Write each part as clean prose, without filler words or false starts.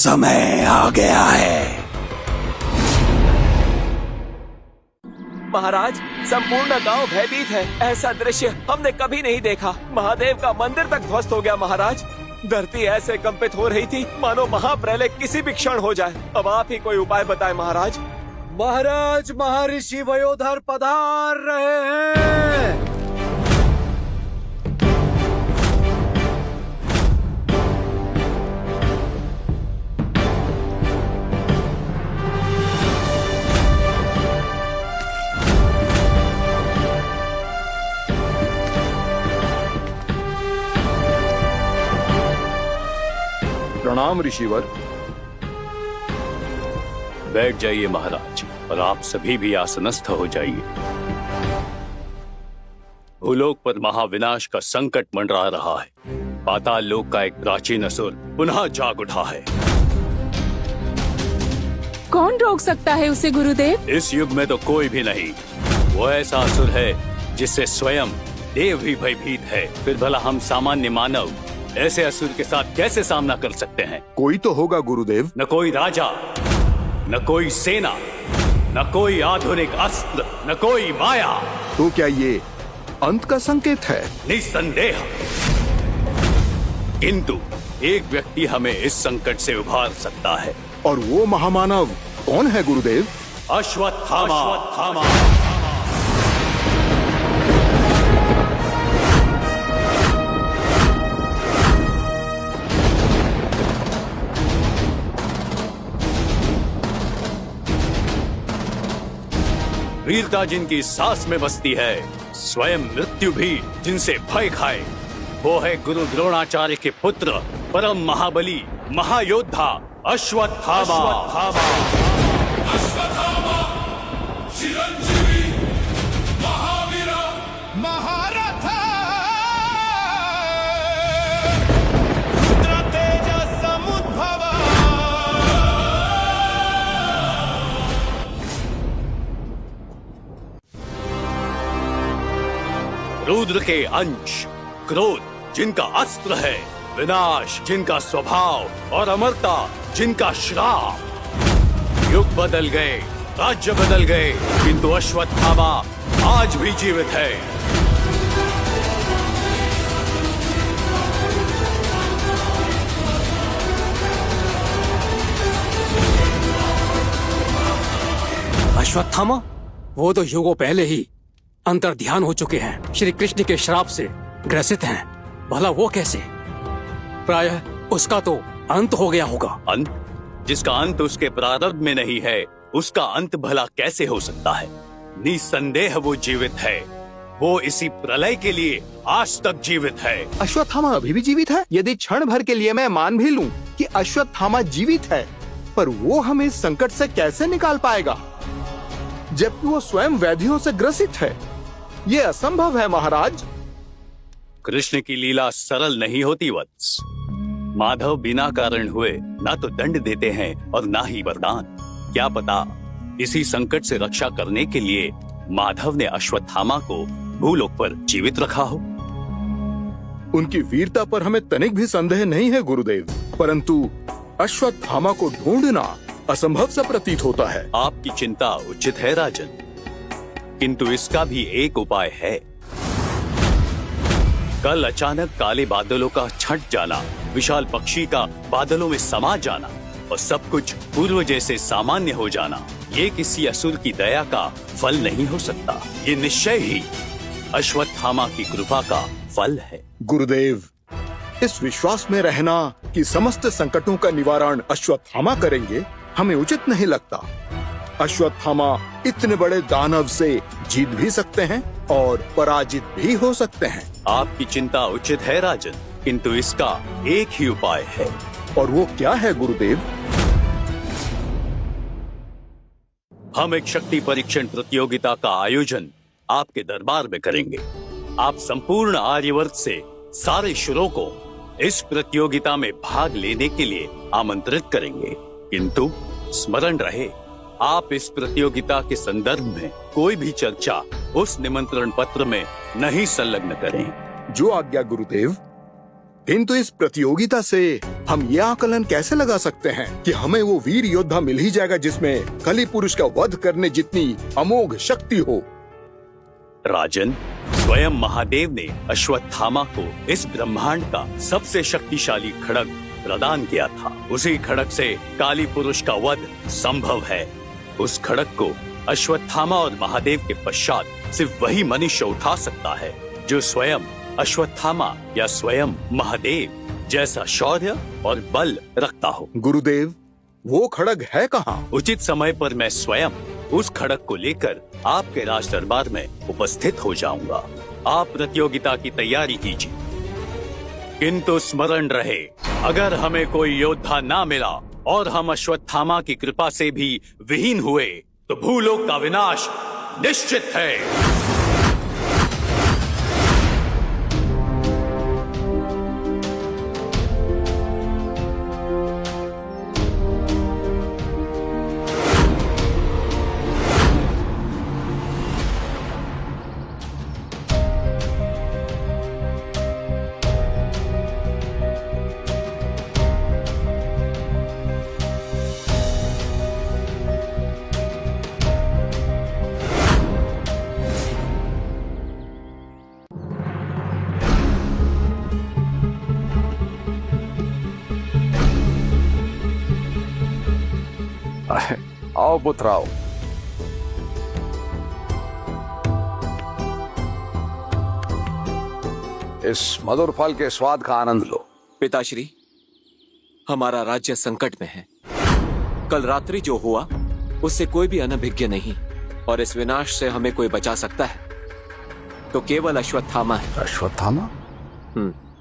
समय आ गया है। महाराज, संपूर्ण गांव भयभीत है। ऐसा दृश्य हमने कभी नहीं देखा। महादेव का मंदिर तक ध्वस्त हो गया महाराज। धरती ऐसे कंपित हो रही थी मानो महाप्रलय किसी भी क्षण हो जाए। अब आप ही कोई उपाय बताएं महाराज। महाराज, महर्षि वयोधर पधार रहे हैं। प्रणाम ऋषिवर। बैठ जाइए महाराज, और आप सभी भी आसनस्थ हो जाइए। भूलोक पर महाविनाश का संकट मंडरा रहा है। पाताल लोक का एक प्राचीन असुर पुनः जाग उठा है। कौन रोक सकता है उसे गुरुदेव? इस युग में तो कोई भी नहीं। वो ऐसा असुर है जिससे स्वयं देव भी भयभीत है। फिर भला हम सामान्य मानव ऐसे असुर के साथ कैसे सामना कर सकते हैं? कोई तो होगा गुरुदेव। न कोई राजा, न कोई सेना, न कोई आधुनिक अस्त्र, न कोई माया। तो क्या ये अंत का संकेत है? निस्संदेह। किंतु एक व्यक्ति हमें इस संकट से उभार सकता है। और वो महामानव कौन है गुरुदेव? अश्वत्थामा। वीरता जिनकी सांस में बसती है, स्वयं मृत्यु भी जिनसे भय खाए, वो है गुरु द्रोणाचार्य के पुत्र परम महाबली महायोद्धा अश्वत्थामा। चिरंजीवी महावीर महारथ रुद्र तेज समुद्भव। रुद्र के अंश, क्रोध जिनका अस्त्र है, विनाश जिनका स्वभाव और अमरता जिनका श्राप। युग बदल गए, राज्य बदल गए, किंतु अश्वत्थामा आज भी जीवित है। अश्वत्थामा? वो तो युगों पहले ही अंतर्ध्यान हो चुके हैं। श्री कृष्ण के श्राप से ग्रसित हैं। भला वो कैसे? प्रायः उसका तो अंत हो गया होगा। अंत? जिसका अंत उसके प्रारंभ में नहीं है, उसका अंत भला कैसे हो सकता है? निसंदेह वो जीवित है। वो इसी प्रलय के लिए आज तक जीवित है। अश्वत्थामा अभी भी जीवित है? यदि क्षण भर के लिए मैं मान भी लूं कि अश्वत्थामा जीवित है, पर वो हमें इस संकट से कैसे निकाल पाएगा, जबकि वो स्वयं व्याधियों से ग्रसित है? ये असंभव है महाराज। कृष्ण की लीला सरल नहीं होती वत्स। माधव बिना कारण हुए ना तो दंड देते हैं और ना ही वरदान। क्या पता इसी संकट से रक्षा करने के लिए माधव ने अश्वत्थामा को भूलोक पर जीवित रखा हो। उनकी वीरता पर हमें तनिक भी संदेह नहीं है गुरुदेव, परंतु अश्वत्थामा को ढूंढना असंभव सा प्रतीत होता है। आपकी चिंता उचित है राजन, किंतु इसका भी एक उपाय है। कल अचानक काले बादलों का छट जाना, विशाल पक्षी का बादलों में समा जाना और सब कुछ पूर्व जैसे सामान्य हो जाना, ये किसी असुर की दया का फल नहीं हो सकता। ये निश्चय ही अश्वत्थामा की कृपा का फल है। गुरुदेव, इस विश्वास में रहना कि समस्त संकटों का निवारण अश्वत्थामा करेंगे हमें उचित नहीं लगता। अश्वत्थामा इतने बड़े दानव से जीत भी सकते हैं और पराजित भी हो सकते हैं। आपकी चिंता उचित है राजन, किंतु इसका एक ही उपाय है। और वो क्या है गुरुदेव? हम एक शक्ति परीक्षण प्रतियोगिता का आयोजन आपके दरबार में करेंगे। आप संपूर्ण आर्यवर्त से सारे शुरों को इस प्रतियोगिता में भाग लेने के लिए आमंत्रित करेंगे, किंतु स्मरण रहे, आप इस प्रतियोगिता के संदर्भ में कोई भी चर्चा उस निमंत्रण पत्र में नहीं संलग्न करें। जो आज्ञा गुरुदेव। किंतु इस प्रतियोगिता से हम ये आकलन कैसे लगा सकते हैं कि हमें वो वीर योद्धा मिल ही जाएगा जिसमें कली पुरुष का वध करने जितनी अमोघ शक्ति हो। राजन, स्वयं महादेव ने अश्वत्थामा को इस ब्रह्मांड का सबसे शक्तिशाली खड्ग प्रदान किया था। उसी खड्ग से काली पुरुष का वध संभव है। उस खड्ग को अश्वत्थामा और महादेव के पश्चात सिर्फ वही मनुष्य उठा सकता है जो स्वयं अश्वत्थामा या स्वयं महादेव जैसा शौर्य और बल रखता हो। गुरुदेव, वो खड्ग है कहाँ? उचित समय पर मैं स्वयं उस खड्ग को लेकर आपके राज दरबार में उपस्थित हो जाऊंगा। आप प्रतियोगिता की तैयारी कीजिए, किंतु स्मरण रहे, अगर हमें कोई योद्धा ना मिला और हम अश्वत्थामा की कृपा से भी विहीन हुए तो भूलोक का विनाश निश्चित है। आओ पुत्र आओ। इस मधुर फल के स्वाद का आनंद लो। पिताश्री, हमारा राज्य संकट में है। कल रात्रि जो हुआ उससे कोई भी अनभिज्ञ नहीं, और इस विनाश से हमें कोई बचा सकता है तो केवल अश्वत्थामा है। अश्वत्थामा?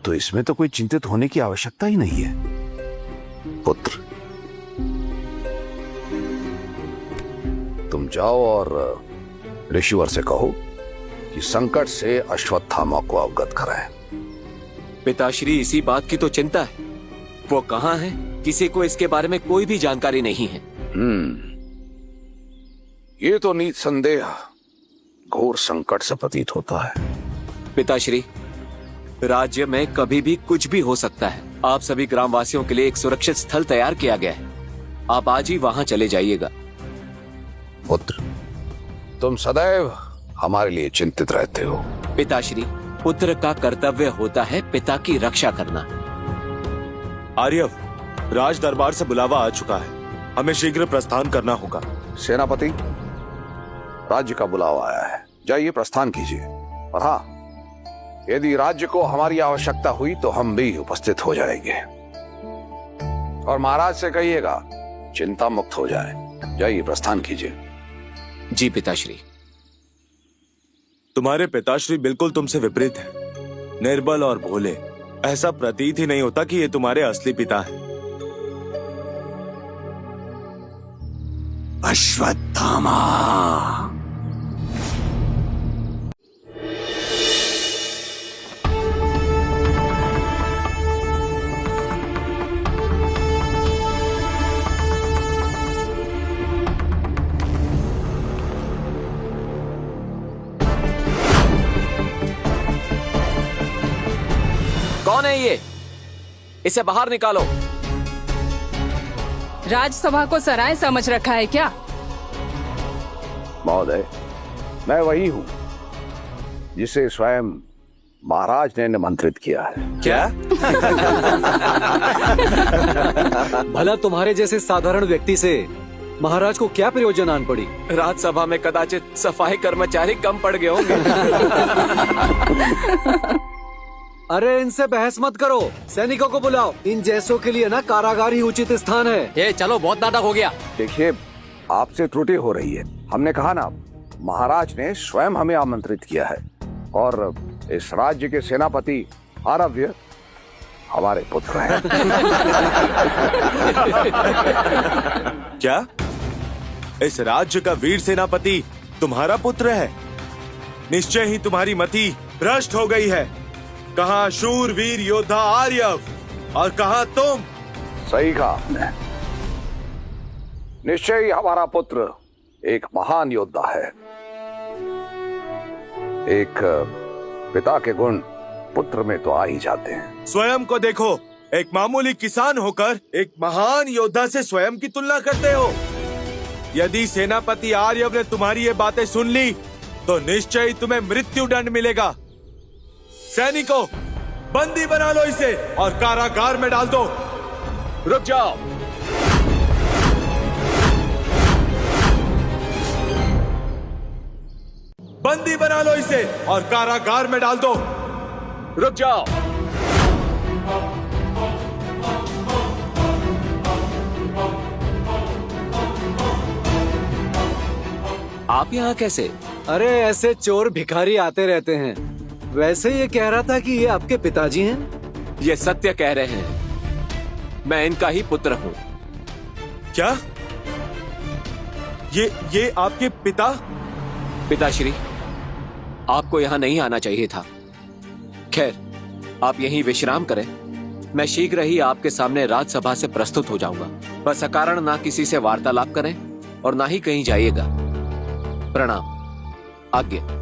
तो इसमें तो कोई चिंतित होने की आवश्यकता ही नहीं है। पुत्र, तुम जाओ और ऋषिवर से कहो कि संकट से अश्वत्थामा को अवगत कराएं। पिताश्री, इसी बात की तो चिंता है। वो कहाँ है? किसी को इसके बारे में कोई भी जानकारी नहीं है। ये तो निसंदेह घोर संकट से प्रतीत होता है। पिताश्री, राज्य में कभी भी कुछ भी हो सकता है। आप सभी ग्रामवासियों के लिए एक सुरक्षित स्थल तैयार किया गया है। आप आज ही वहां चले जाइएगा। पुत्र, तुम सदैव हमारे लिए चिंतित रहते हो। पिताश्री, पुत्र का कर्तव्य होता है पिता की रक्षा करना। आर्यव, राज दरबार से बुलावा आ चुका है, हमें शीघ्र प्रस्थान करना होगा। सेनापति, राज्य का बुलावा आया है, जाइए प्रस्थान कीजिए। और हाँ, यदि राज्य को हमारी आवश्यकता हुई तो हम भी उपस्थित हो जाएंगे। और महाराज से कहिएगा चिंता मुक्त हो जाए। जाइए प्रस्थान कीजिए। जी पिताश्री। तुम्हारे पिताश्री बिल्कुल तुमसे विपरीत हैं, निर्बल और भोले। ऐसा प्रतीत ही नहीं होता कि ये तुम्हारे असली पिता हैं। अश्वत्थामा, कौन है ये? इसे बाहर निकालो। राजसभा को सराय समझ रखा है क्या? महोदय, मैं वही हूँ जिसे स्वयं महाराज ने निमंत्रित किया है। क्या? भला तुम्हारे जैसे साधारण व्यक्ति से महाराज को क्या प्रयोजन आन पड़ी? राजसभा में कदाचित सफाई कर्मचारी कम पड़ गए होंगे। अरे इनसे बहस मत करो, सैनिकों को बुलाओ। इन जैसों के लिए ना कारागार ही उचित स्थान है। ये चलो, बहुत नाटक हो गया। देखिए, आपसे त्रुटि हो रही है। हमने कहा ना, महाराज ने स्वयं हमें आमंत्रित किया है, और इस राज्य के सेनापति आरव्य हमारे पुत्र हैं। क्या इस राज्य का वीर सेनापति तुम्हारा पुत्र है? निश्चय ही तुम्हारी मति भ्रष्ट हो गई है। कहाँ शूरवीर योद्धा आर्यव और कहाँ तुम? सही कहा आपने। निश्चय ही हमारा पुत्र एक महान योद्धा है। एक पिता के गुण पुत्र में तो आ ही जाते हैं। स्वयं को देखो, एक मामूली किसान होकर एक महान योद्धा से स्वयं की तुलना करते हो। यदि सेनापति आर्यव ने तुम्हारी ये बातें सुन ली तो निश्चय ही तुम्हें मृत्यु दंड मिलेगा। सैनिकों, बंदी बना लो इसे और कारागार में डाल दो। रुक जाओ। बंदी बना लो इसे और कारागार में डाल दो। रुक जाओ। आप यहाँ कैसे? अरे ऐसे चोर भिखारी आते रहते हैं। वैसे ये कह रहा था कि ये आपके पिताजी हैं। ये सत्य कह रहे हैं, मैं इनका ही पुत्र हूँ। क्या? ये आपके पिता? पिताश्री, आपको यहाँ नहीं आना चाहिए था। खैर, आप यहीं विश्राम करें। मैं शीघ्र ही आपके सामने राजसभा से प्रस्तुत हो जाऊंगा। बस अकारण ना किसी से वार्तालाप करें और ना ही कहीं जाइएगा। प्रणाम। आज्ञा।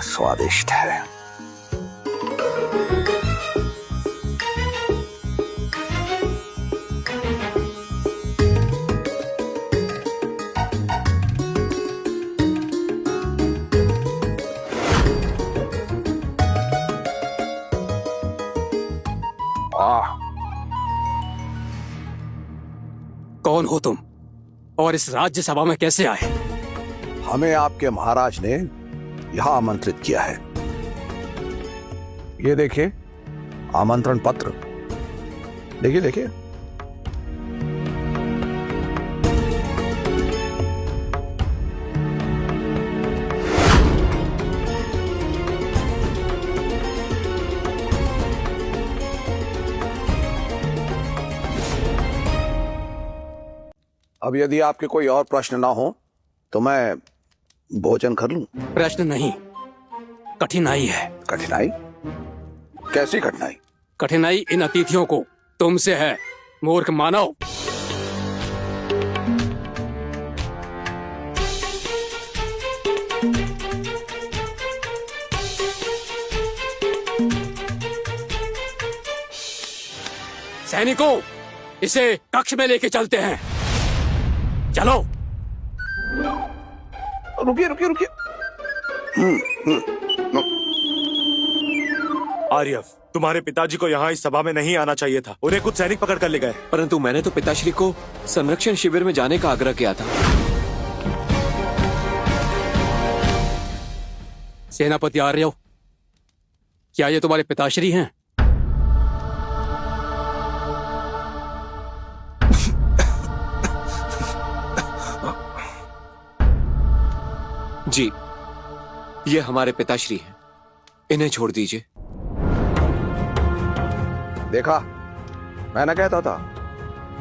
स्वादिष्ट है। कौन हो तुम और इस राज्यसभा में कैसे आए? हमें आपके महाराज ने यहां आमंत्रित किया है। ये देखिए आमंत्रण पत्र। देखिए देखिए। अब यदि आपके कोई और प्रश्न ना हो तो मैं भोजन कर लूं। प्रश्न नहीं, कठिनाई है। कठिनाई? कैसी कठिनाई? कठिनाई इन अतिथियों को तुमसे है, मूर्ख मानव। सैनिकों, इसे कक्ष में लेके चलते हैं। चलो। रुकिए रुकिए रुकिए। आर्यव, तुम्हारे पिताजी को यहाँ इस सभा में नहीं आना चाहिए था। उन्हें कुछ सैनिक पकड़ कर ले गए। परंतु मैंने तो पिताश्री को संरक्षण शिविर में जाने का आग्रह किया था। सेनापति आर्यव, क्या ये तुम्हारे पिताश्री हैं? जी, ये हमारे पिताश्री हैं। इन्हें छोड़ दीजिए। देखा, मैं ना कहता था,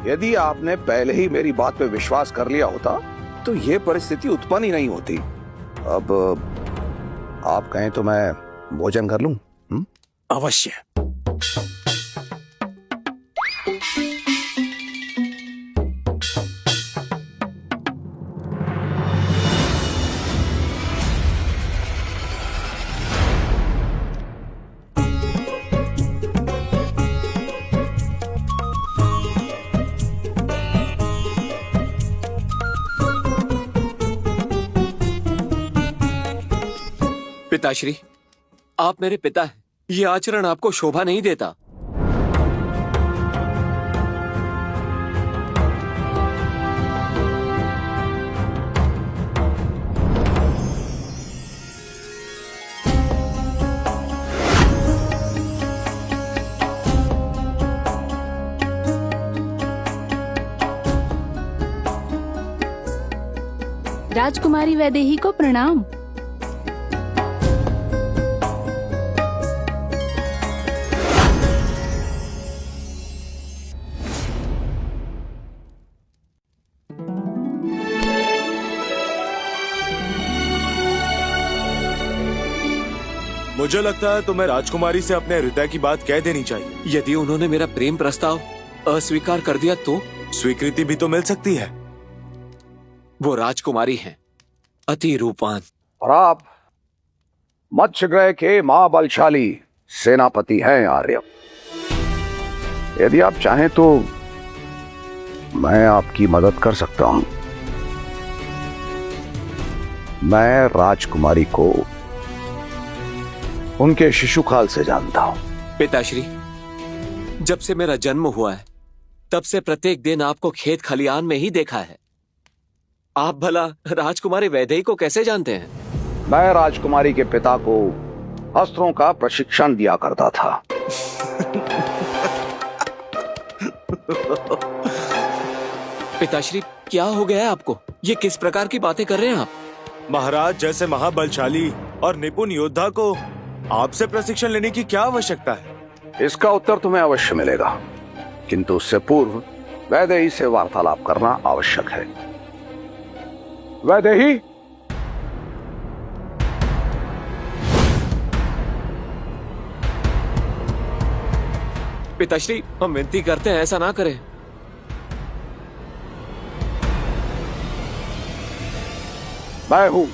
यदि आपने पहले ही मेरी बात पे विश्वास कर लिया होता तो ये परिस्थिति उत्पन्न ही नहीं होती। अब आप कहें तो मैं भोजन कर लूं? अवश्य। पिताश्री, आप मेरे पिता हैं। ये आचरण आपको शोभा नहीं देता। राजकुमारी वैदेही को प्रणाम। मुझे लगता है तुम्हें राजकुमारी से अपने हृदय की बात कह देनी चाहिए। यदि उन्होंने मेरा प्रेम प्रस्ताव अस्वीकार कर दिया तो? स्वीकृति भी तो मिल सकती है। वो राजकुमारी हैं, अति रूपवान। और आप मत्स्यगृह के महाबलशाली सेनापति हैं आर्य। यदि आप चाहें तो मैं आपकी मदद कर सकता हूं। मैं राजकुमारी को उनके शिशुकाल से जानता हूं। पिताश्री, जब से मेरा जन्म हुआ है तब से प्रत्येक दिन आपको खेत खलियान में ही देखा है। आप भला राजकुमारी वैदेही को कैसे जानते हैं? मैं राजकुमारी के पिता को अस्त्रों का प्रशिक्षण दिया करता था। पिताश्री, क्या हो गया है आपको? ये किस प्रकार की बातें कर रहे हैं आप? महाराज जैसे महाबलशाली और निपुण योद्धा को आपसे प्रशिक्षण लेने की क्या आवश्यकता है? इसका उत्तर तुम्हें अवश्य मिलेगा, किंतु उससे पूर्व वैदेही से वार्तालाप करना आवश्यक है। वैदेही, पिताश्री, हम विनती करते हैं ऐसा ना करें। मैं हूं।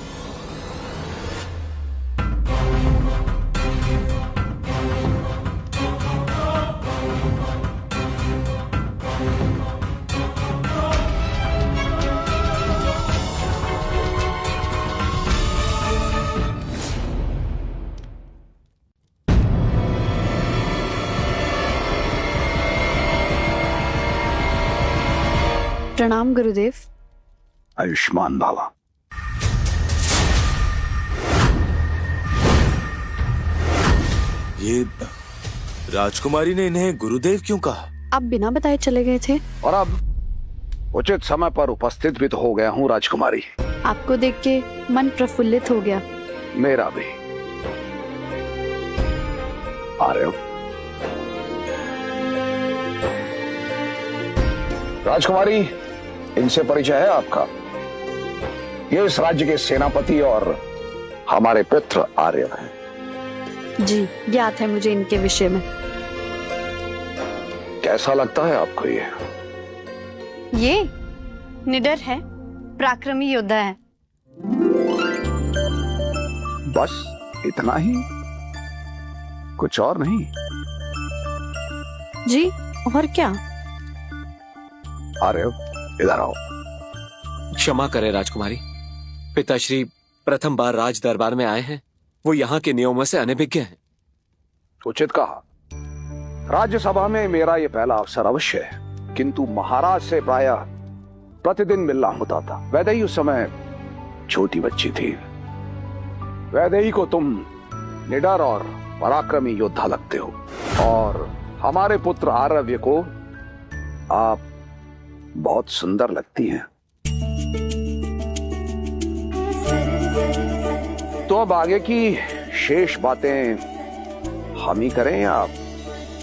प्रणाम गुरुदेव। आयुष्मान भवा। ये राजकुमारी ने इन्हें गुरुदेव क्यों कहा? आप बिना बताए चले गए थे। और अब उचित समय पर उपस्थित भी तो हो गया हूं राजकुमारी। आपको देख के मन प्रफुल्लित हो गया। मेरा भी। आर्य, राजकुमारी, इनसे परिचय है आपका? ये इस राज्य के सेनापति और हमारे पुत्र आर्य हैं। जी, ज्ञात है मुझे इनके विषय में। कैसा लगता है आपको ये निडर है, पराक्रमी योद्धा है। बस इतना ही, कुछ और नहीं? जी, और क्या? आर्य, इधर आओ। क्षमा करें राजकुमारी, पिताश्री प्रथम बार राज दरबार में आए हैं। वो यहाँ के नियमों से अनभिज्ञ हैं। उचित कहा। राज्यसभा में मेरा ये पहला अवसर अवश्य है, किंतु महाराज से प्रायः प्रतिदिन मिलना होता था। वैदेही उस समय छोटी बच्ची थी। वैदेही को तुम निडर और पराक्रमी योद्धा लगते हो, और हमारे पुत्र आरव्य को आप बहुत सुंदर लगती हैं। तो अब आगे की शेष बातें हम ही करें या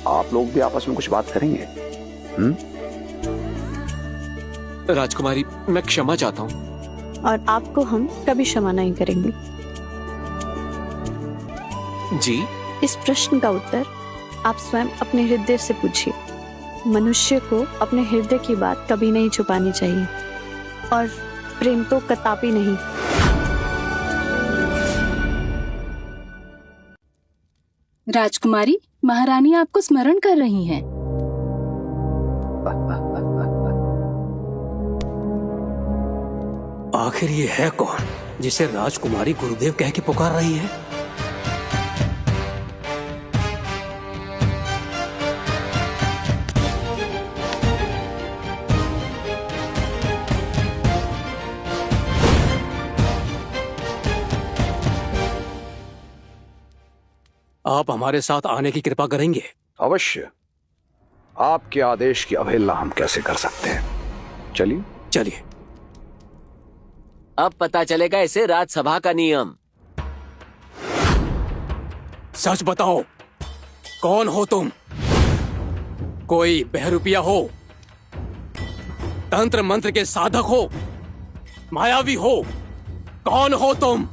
आप लोग भी आपस में कुछ बात करेंगे? राजकुमारी, मैं क्षमा चाहता हूँ। और आपको हम कभी क्षमा नहीं करेंगे। जी? इस प्रश्न का उत्तर आप स्वयं अपने हृदय से पूछिए। मनुष्य को अपने हृदय की बात कभी नहीं छुपानी चाहिए, और प्रेम तो कदापि नहीं। राजकुमारी, महारानी आपको स्मरण कर रही हैं। आखिर ये है कौन जिसे राजकुमारी गुरुदेव कह के पुकार रही है? आप हमारे साथ आने की कृपा करेंगे? अवश्य। आपके आदेश की अवहेलना हम कैसे कर सकते हैं? चलिए। चलिए। अब पता चलेगा इसे राज्यसभा का नियम। सच बताओ, कौन हो तुम? कोई बहरूपिया हो? तंत्र मंत्र के साधक हो? मायावी हो? कौन हो तुम?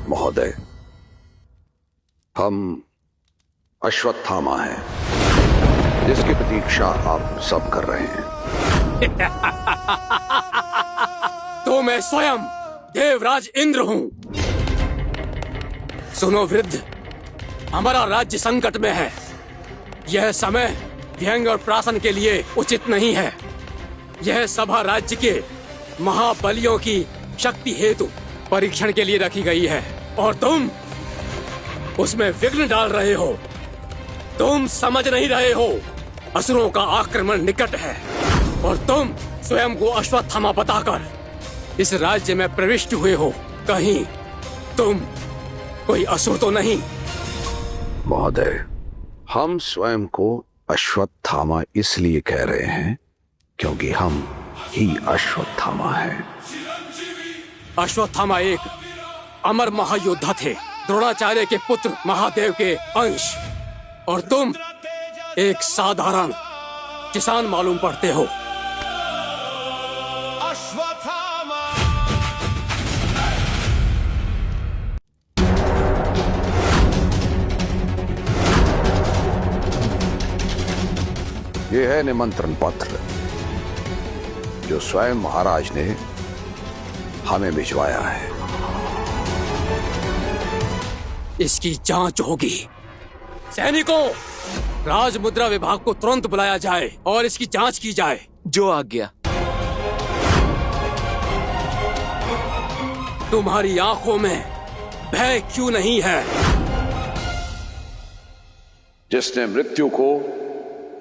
महोदय, हम अश्वत्थामा हैं, जिसकी प्रतीक्षा आप सब कर रहे हैं। तो मैं स्वयं देवराज इंद्र हूं। सुनो वृद्ध, हमारा राज्य संकट में है। यह समय व्यंग और प्राशन के लिए उचित नहीं है। यह सभा राज्य के महाबलियों की शक्ति हेतु परीक्षण के लिए रखी गई है, और तुम उसमें विघ्न डाल रहे हो। तुम समझ नहीं रहे हो, असुरों का आक्रमण निकट है, और तुम स्वयं को अश्वत्थामा बताकर इस राज्य में प्रविष्ट हुए हो। कहीं तुम कोई असुर तो नहीं? महोदय, हम स्वयं को अश्वत्थामा इसलिए कह रहे हैं क्योंकि हम ही अश्वत्थामा हैं। अश्वत्थामा एक अमर महायोद्धा थे, द्रोणाचार्य के पुत्र महादेव के अंश, और तुम एक साधारण किसान मालूम पड़ते हो। अश्वत्थामा। ये है निमंत्रण पत्र जो स्वयं महाराज ने हमें भिजवाया है। इसकी जांच होगी। सैनिकों, राजमुद्रा विभाग को तुरंत बुलाया जाए और इसकी जांच की जाए। जो आज्ञा। तुम्हारी आंखों में भय क्यों नहीं है? जिसने मृत्यु को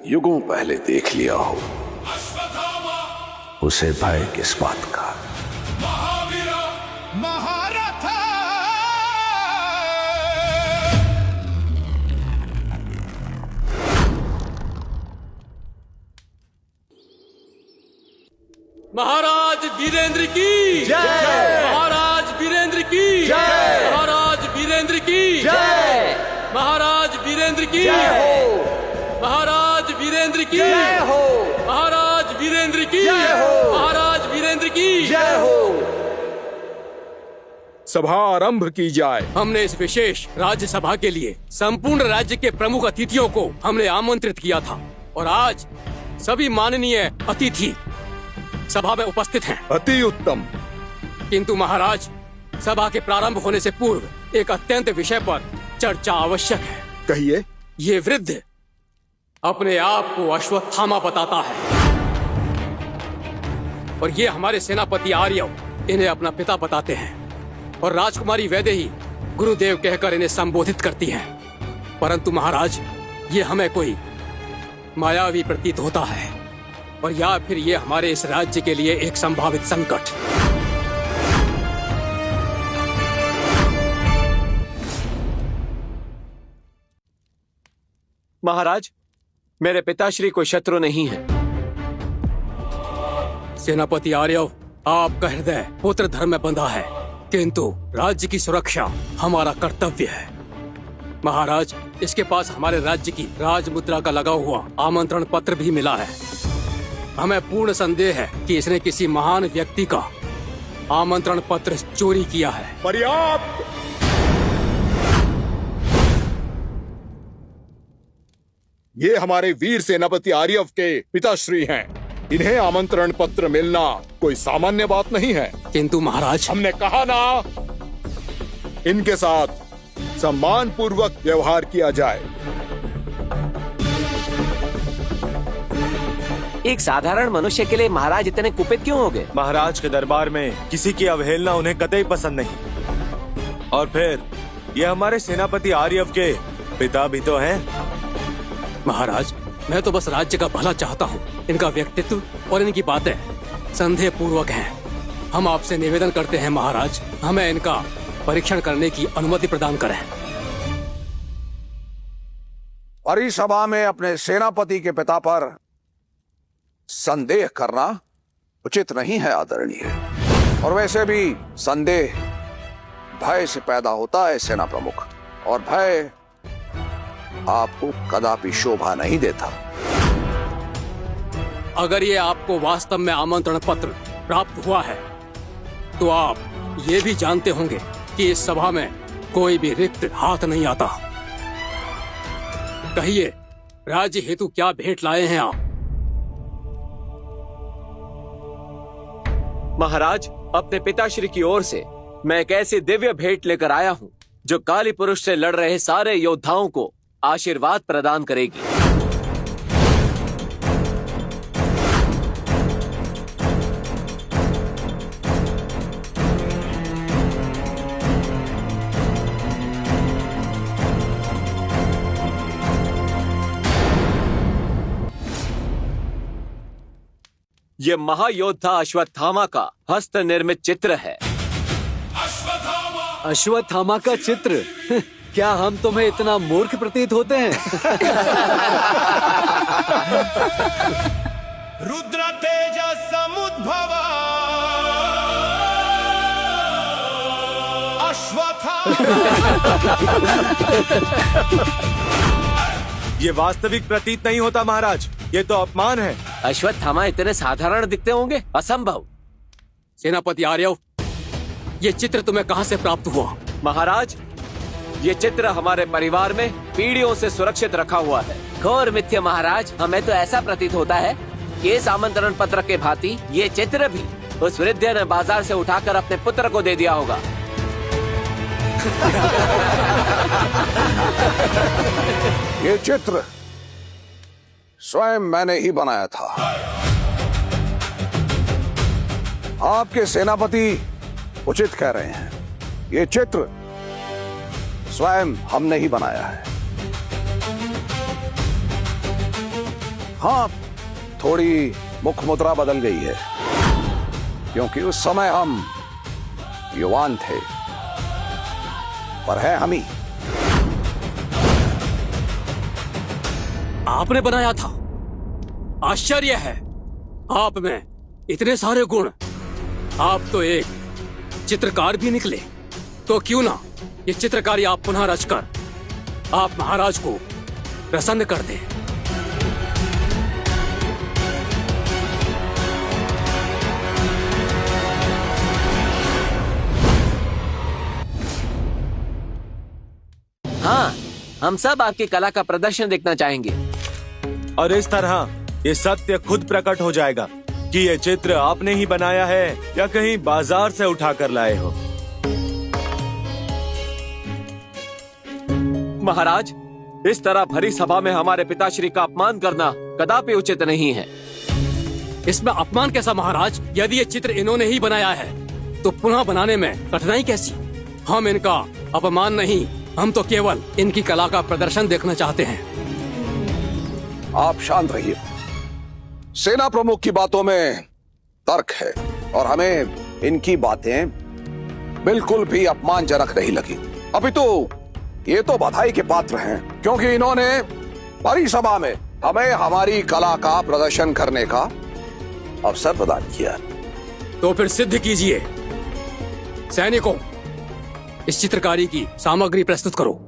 युगों पहले देख लिया हो, उसे भय किस बात का? महारथ। महाराज वीरेंद्र की जय। महाराज वीरेंद्र की जय। महाराज वीरेंद्र की जय। महाराज वीरेंद्र की जय हो। महाराज वीरेंद्र की जय हो। महाराज वीरेंद्र की जय हो। महाराज वीरेंद्र की जय हो। सभा आरंभ की जाए। हमने इस विशेष राज्य सभा के लिए संपूर्ण राज्य के प्रमुख अतिथियों को हमने आमंत्रित किया था, और आज सभी माननीय अतिथि सभा में उपस्थित हैं। अति उत्तम। किंतु महाराज, सभा के प्रारंभ होने से पूर्व एक अत्यंत विषय पर चर्चा आवश्यक है। कहिए। ये वृद्ध अपने आप को अश्वत्थामा बताता है, और ये हमारे सेनापति आर्यव इन्हें अपना पिता बताते हैं, और राजकुमारी वैदेही गुरुदेव कहकर इन्हें संबोधित करती हैं। परंतु महाराज, ये हमें कोई मायावी प्रतीत होता है, और या फिर ये हमारे इस राज्य के लिए एक संभावित संकट। महाराज, मेरे पिताश्री कोई शत्रु नहीं है। सेनापति आर्यव, आपका हृदय पुत्र धर्म में बंधा है, किंतु राज्य की सुरक्षा हमारा कर्तव्य है। महाराज, इसके पास हमारे राज्य की राजमुद्रा का लगा हुआ आमंत्रण पत्र भी मिला है। हमें पूर्ण संदेह है कि इसने किसी महान व्यक्ति का आमंत्रण पत्र चोरी किया है। पर्याप्त। ये हमारे वीर सेनापति आर्यव के पिताश्री हैं। इन्हें आमंत्रण पत्र मिलना कोई सामान्य बात नहीं है। किंतु महाराज, हमने कहा ना, इनके साथ सम्मान पूर्वक व्यवहार किया जाए। एक साधारण मनुष्य के लिए महाराज इतने कुपित क्यों हो गए? महाराज के दरबार में किसी की अवहेलना उन्हें कतई पसंद नहीं। और फिर ये हमारे सेनापति आर्यव के पिता भी तो हैं। महाराज, मैं तो बस राज्य का भला चाहता हूँ। इनका व्यक्तित्व और इनकी बातें संदेह पूर्वक हैं। हम आपसे निवेदन करते हैं महाराज, हमें इनका परीक्षण करने की अनुमति प्रदान करें। परिसभा में अपने सेनापति के पिता पर संदेह करना उचित नहीं है आदरणीय। और वैसे भी संदेह भय से पैदा होता है सेना प्रमुख, और भय आपको कदापि शोभा नहीं देता। अगर ये आपको वास्तव में आमंत्रण पत्र प्राप्त हुआ है, तो आप ये भी जानते होंगे कि इस सभा में कोई भी रिक्त हाथ नहीं आता। कहिए, राज्य हेतु क्या भेंट लाए हैं आप? महाराज, अपने पिताश्री की ओर से मैं एक ऐसी दिव्य भेंट लेकर आया हूँ जो काली पुरुष से लड़ रहे सारे योद्धाओं को आशीर्वाद प्रदान करेगी। ये महायोद्धा अश्वत्थामा का हस्त निर्मित चित्र है। अश्वत्थामा का चित्र? क्या हम तुम्हें इतना मूर्ख प्रतीत होते हैं? रुद्र तेज समुद्भव ये वास्तविक प्रतीत नहीं होता महाराज, ये तो अपमान है। अश्वत्थामा इतने साधारण दिखते होंगे? असंभव। सेनापति आर्यव, ये चित्र तुम्हें कहां से प्राप्त हुआ? महाराज, ये चित्र हमारे परिवार में पीढ़ियों से सुरक्षित रखा हुआ है। घोर मिथ्या महाराज, हमें तो ऐसा प्रतीत होता है कि इस आमंत्रण पत्र के भांति ये चित्र भी उस वृद्ध ने बाजार से उठाकर अपने पुत्र को दे दिया होगा। ये चित्र स्वयं मैंने ही बनाया था। आपके सेनापति उचित कह रहे हैं, ये चित्र स्वयं हमने ही बनाया है। हाँ, थोड़ी मुख मुद्रा बदल गई है, क्योंकि उस समय हम युवान थे, पर है हम ही। आपने बनाया था? आश्चर्य है, आप में इतने सारे गुण। आप तो एक चित्रकार भी निकले। तो क्यों ना ये चित्रकारी आप पुनः रचकर आप महाराज को प्रसन्न कर दें। हाँ, हम सब आपकी कला का प्रदर्शन देखना चाहेंगे। और इस तरह ये सत्य खुद प्रकट हो जाएगा कि ये चित्र आपने ही बनाया है या कहीं बाजार से उठा कर लाए हो। महाराज, इस तरह भरी सभा में हमारे पिताश्री का अपमान करना कदापि उचित नहीं है। इसमें अपमान कैसा महाराज? यदि ये चित्र इन्होंने ही बनाया है तो पुनः बनाने में कठिनाई कैसी? हम इनका अपमान नहीं, हम तो केवल इनकी कला का प्रदर्शन देखना चाहते हैं। आप शांत रहिए। सेना प्रमुख की बातों में तर्क है और हमें इनकी बातें बिल्कुल भी अपमानजनक नहीं लगी। अपितु ये तो बधाई के पात्र हैं, क्योंकि इन्होंने बड़ी सभा में हमें हमारी कला का प्रदर्शन करने का अवसर प्रदान किया। तो फिर सिद्ध कीजिए। सैनिकों, इस चित्रकारी की सामग्री प्रस्तुत करो।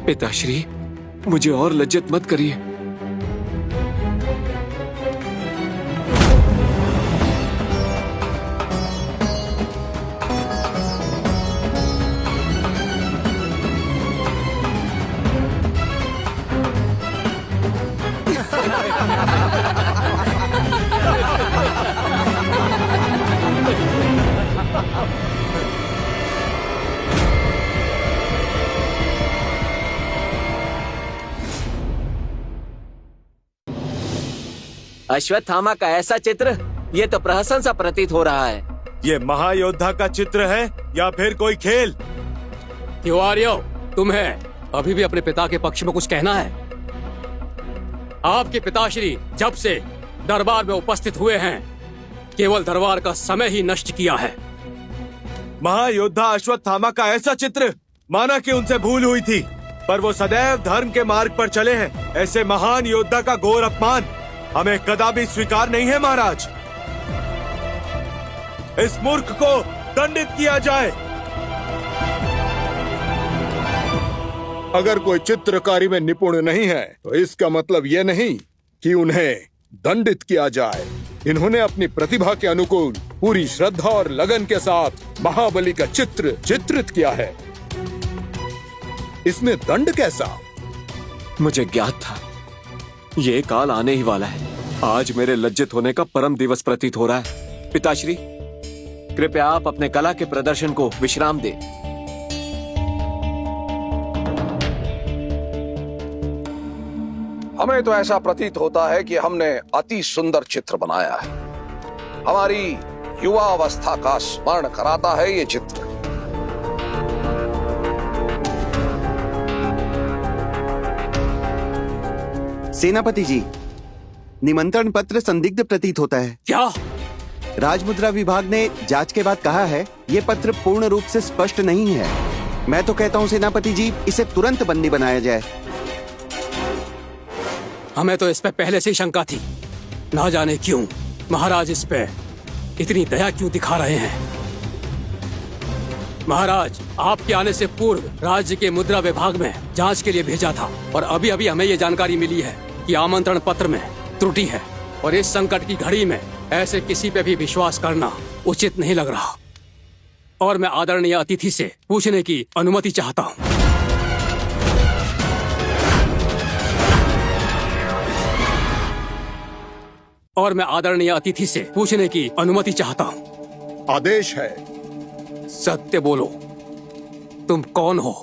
पिताश्री, मुझे और लज्जित मत करिए। अश्वत्थामा का ऐसा चित्र, ये तो प्रहसन सा प्रतीत हो रहा है। ये महायोद्धा का चित्र है या फिर कोई खेल? तिवारियों, तुम्हें अभी भी अपने पिता के पक्ष में कुछ कहना है? आपके पिताश्री जब से दरबार में उपस्थित हुए हैं, केवल दरबार का समय ही नष्ट किया है। महायोद्धा अश्वत्थामा का ऐसा चित्र, माना कि उनसे भूल हुई थी, पर वो सदैव धर्म के मार्ग पर चले हैं। ऐसे महान योद्धा का घोर अपमान हमें कदापि स्वीकार नहीं है महाराज। इस मूर्ख को दंडित किया जाए। अगर कोई चित्रकारी में निपुण नहीं है तो इसका मतलब ये नहीं कि उन्हें दंडित किया जाए। इन्होंने अपनी प्रतिभा के अनुकूल पूरी श्रद्धा और लगन के साथ महाबली का चित्र चित्रित किया है। इसमें दंड कैसा? मुझे ज्ञात था ये काल आने ही वाला है। आज मेरे लज्जित होने का परम दिवस प्रतीत हो रहा है। पिताश्री, कृपया आप अपने कला के प्रदर्शन को विश्राम दें। हमें तो ऐसा प्रतीत होता है कि हमने अति सुंदर चित्र बनाया है। हमारी युवा अवस्था का स्मरण कराता है ये चित्र। सेनापति जी, निमंत्रण पत्र संदिग्ध प्रतीत होता है। क्या? राजमुद्रा विभाग ने जांच के बाद कहा है ये पत्र पूर्ण रूप से स्पष्ट नहीं है। मैं तो कहता हूँ सेनापति जी, इसे तुरंत बंदी बनाया जाए। हमें तो इस पे पहले से ही शंका थी। ना जाने क्यों महाराज इस पे इतनी दया क्यों दिखा रहे हैं। महाराज, आपके आने से पूर्व राज्य के मुद्रा विभाग में जांच के लिए भेजा था और अभी अभी हमें ये जानकारी मिली है कि आमंत्रण पत्र में त्रुटि है और इस संकट की घड़ी में ऐसे किसी पे भी विश्वास करना उचित नहीं लग रहा। और मैं आदरणीय अतिथि से पूछने की अनुमति चाहता हूँ। आदेश है। सत्य बोलो, तुम कौन हो?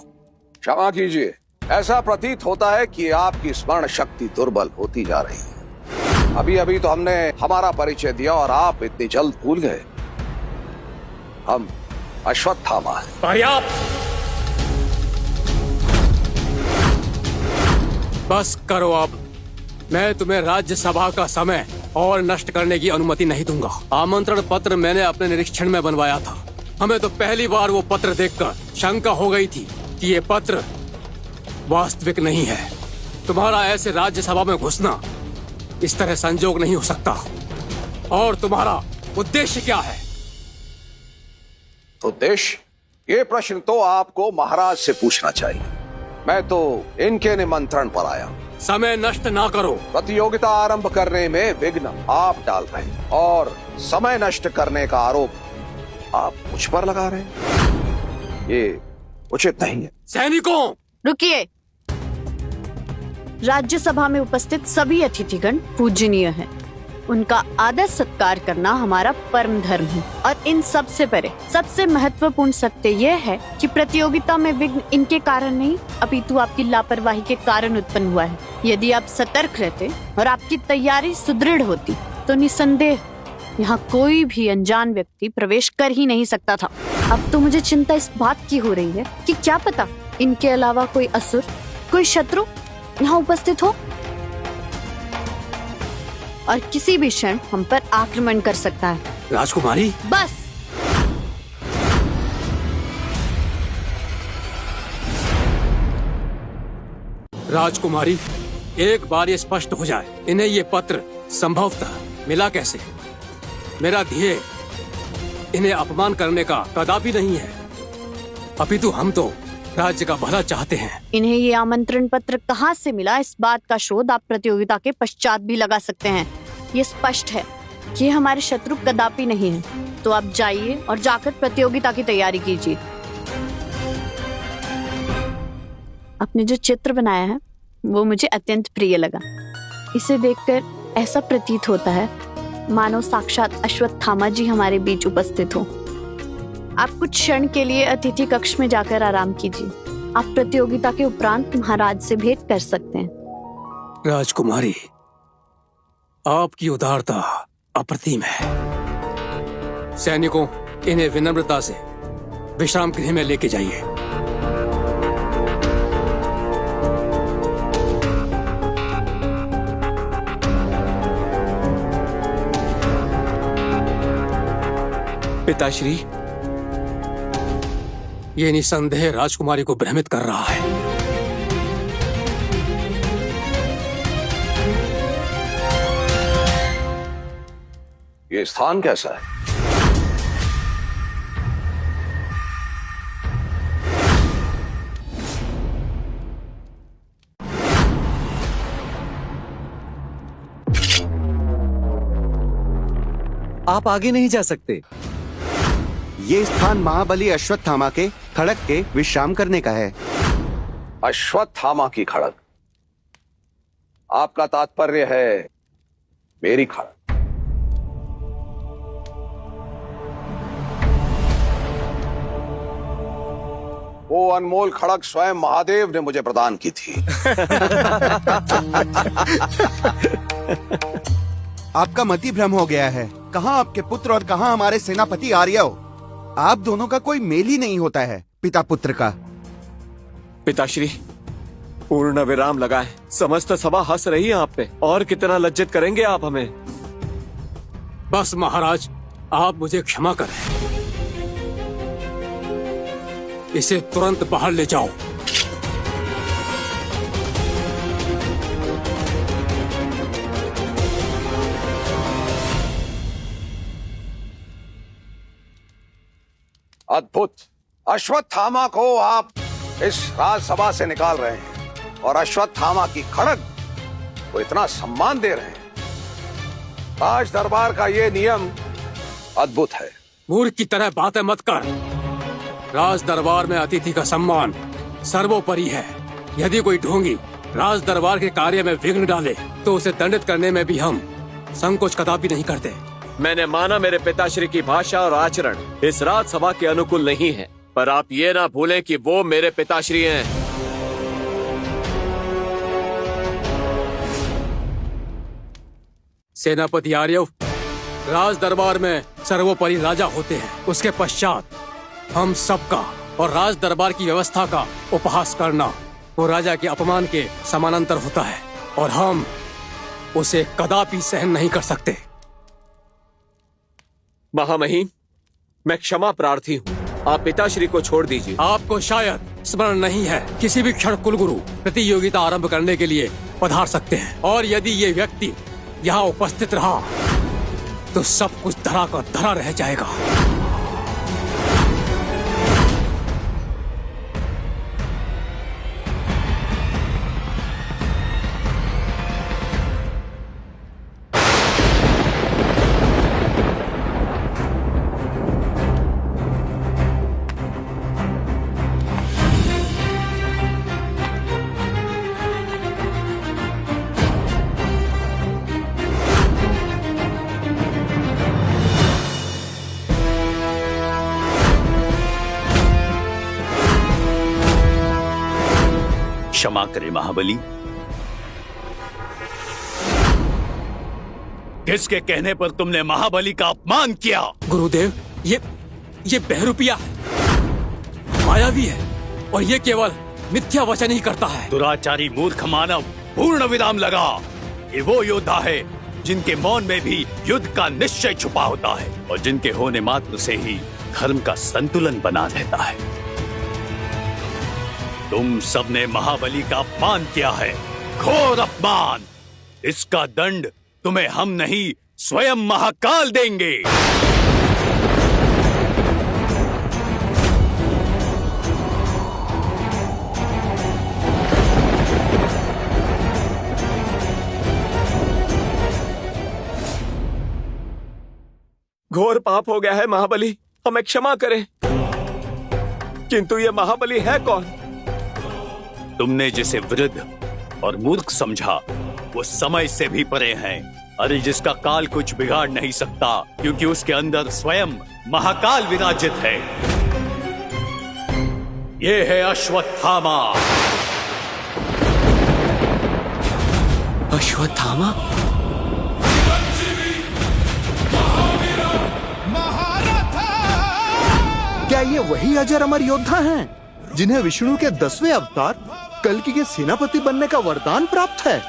क्षमा कीजिए, ऐसा प्रतीत होता है कि आपकी स्मरण शक्ति दुर्बल होती जा रही है। अभी अभी तो हमने हमारा परिचय दिया और आप इतनी जल्द भूल गए। हम अश्वत्थामा हैं। पर्याप्त! बस करो अब। मैं तुम्हें राज्यसभा का समय और नष्ट करने की अनुमति नहीं दूंगा। आमंत्रण पत्र मैंने अपने निरीक्षण में बनवाया था। हमें तो पहली बार वो पत्र देखकर शंका हो गई थी कि ये पत्र वास्तविक नहीं है। तुम्हारा ऐसे राज्यसभा में घुसना इस तरह संजोग नहीं हो सकता। और तुम्हारा उद्देश्य क्या है? उद्देश्य? ये प्रश्न तो आपको महाराज से पूछना चाहिए। मैं तो इनके निमंत्रण पर आया। समय नष्ट ना करो। प्रतियोगिता आरंभ करने में विघ्न आप डाल रहे हैं और समय नष्ट करने का आरोप आप मुझ पर लगा रहे हैं। ये उचित नहीं है। सैनिकों, रुकिए। राज्यसभा में उपस्थित सभी अतिथिगण पूजनीय हैं। उनका आदर सत्कार करना हमारा परम धर्म है। और इन सब से परे सबसे महत्वपूर्ण सत्य यह है कि प्रतियोगिता में विघ्न इनके कारण नहीं अपितु आपकी लापरवाही के कारण उत्पन्न हुआ है। यदि आप सतर्क रहते और आपकी तैयारी सुदृढ़ होती तो निसंदेह यहाँ कोई भी अनजान व्यक्ति प्रवेश कर ही नहीं सकता था। अब तो मुझे चिंता इस बात की हो रही है कि क्या पता इनके अलावा कोई असुर, कोई शत्रु यहाँ उपस्थित हो और किसी भी क्षण हम पर आक्रमण कर सकता है। राजकुमारी, बस। राजकुमारी, एक बार ये स्पष्ट हो जाए, इन्हें ये पत्र संभवतः मिला कैसे? मेरा ध्येय इन्हें अपमान करने का कदापि नहीं है, अपितु हम तो राज्य का भला चाहते हैं। इन्हें ये आमंत्रण पत्र कहाँ से मिला, इस बात का शोध आप प्रतियोगिता के पश्चात भी लगा सकते हैं। ये स्पष्ट है कि ये हमारे शत्रु कदापि नहीं है। तो आप जाइए और जाकर प्रतियोगिता की तैयारी कीजिए। आपने जो चित्र बनाया है वो मुझे अत्यंत प्रिय लगा। इसे देखकर ऐसा प्रतीत होता है मानो साक्षात अश्वत्थामा जी हमारे बीच उपस्थित हो। आप कुछ क्षण के लिए अतिथि कक्ष में जाकर आराम कीजिए। आप प्रतियोगिता के उपरांत महाराज से भेंट कर सकते हैं। राजकुमारी, आपकी उदारता अप्रतिम है। सैनिकों, इन्हें विनम्रता से विश्राम गृह में लेके जाइए। पिताश्री, ये निसंदेह राजकुमारी को भ्रमित कर रहा है। ये स्थान कैसा है? आप आगे नहीं जा सकते। ये स्थान महाबली अश्वत्थामा के खड़क के विश्राम करने का है। अश्वत्थामा की खड़क? आपका तात्पर्य है मेरी खड़क? वो अनमोल खड़क स्वयं महादेव ने मुझे प्रदान की थी। आपका मति भ्रम हो गया है। कहाँ आपके पुत्र और कहाँ हमारे सेनापति आर्यव? आप दोनों का कोई मेल ही नहीं होता है पिता पुत्र का। पिताश्री, पूर्ण विराम लगाए। समस्त सभा हंस रही है आप पे। और कितना लज्जित करेंगे आप हमें? बस महाराज, आप मुझे क्षमा करें। इसे तुरंत बाहर ले जाओ। अद्भुत! अश्वत्थामा को आप इस राजसभा से निकाल रहे हैं और अश्वत्थामा की खड़क को इतना सम्मान दे रहे हैं। राज दरबार का ये नियम अद्भुत है। मूर्ख की तरह बातें मत कर। राज दरबार में अतिथि का सम्मान सर्वोपरि है। यदि कोई ढोंगी राज दरबार के कार्य में विघ्न डाले तो उसे दंडित करने में भी हम संकोच कदापि नहीं करते। मैंने माना मेरे पिताश्री की भाषा और आचरण इस राजसभा के अनुकूल नहीं है, पर आप ये ना भूलें कि वो मेरे पिताश्री हैं। सेनापति आर्यव, राज दरबार में सर्वोपरि राजा होते हैं। उसके पश्चात हम सबका और राज दरबार की व्यवस्था का उपहास करना वो राजा के अपमान के समानांतर होता है और हम उसे कदापि सहन नहीं कर सकते। महामहिम, मैं क्षमा प्रार्थी हूँ। आप पिताश्री को छोड़ दीजिए। आपको शायद स्मरण नहीं है, किसी भी क्षण कुलगुरु प्रतियोगिता आरंभ करने के लिए पधार सकते हैं और यदि ये व्यक्ति यहाँ उपस्थित रहा तो सब कुछ धरा का धरा रह जाएगा। क्षमा करें महाबली। किसके कहने पर तुमने महाबली का अपमान किया? गुरुदेव, ये बहरूपिया है, मायावी है और ये केवल मिथ्या वचन ही करता है। दुराचारी मूर्ख मानव, पूर्ण विराम लगा। ये वो योद्धा है जिनके मौन में भी युद्ध का निश्चय छुपा होता है और जिनके होने मात्र से ही धर्म का संतुलन बना रहता है। तुम सबने महाबली का अपमान किया है, घोर अपमान। इसका दंड तुम्हें हम नहीं, स्वयं महाकाल देंगे। घोर पाप हो गया है महाबली, हमें क्षमा करें। किंतु ये महाबली है कौन? तुमने जिसे वृद्ध और मूर्ख समझा वो समय से भी परे हैं। अरे जिसका काल कुछ बिगाड़ नहीं सकता क्योंकि उसके अंदर स्वयं महाकाल विराजित है। ये है अश्वत्थामा। अश्वत्थामा? क्या ये वही अजर अमर योद्धा हैं जिन्हें विष्णु के 10वें अवतार कल्कि के सेनापति बनने का वरदान प्राप्त है?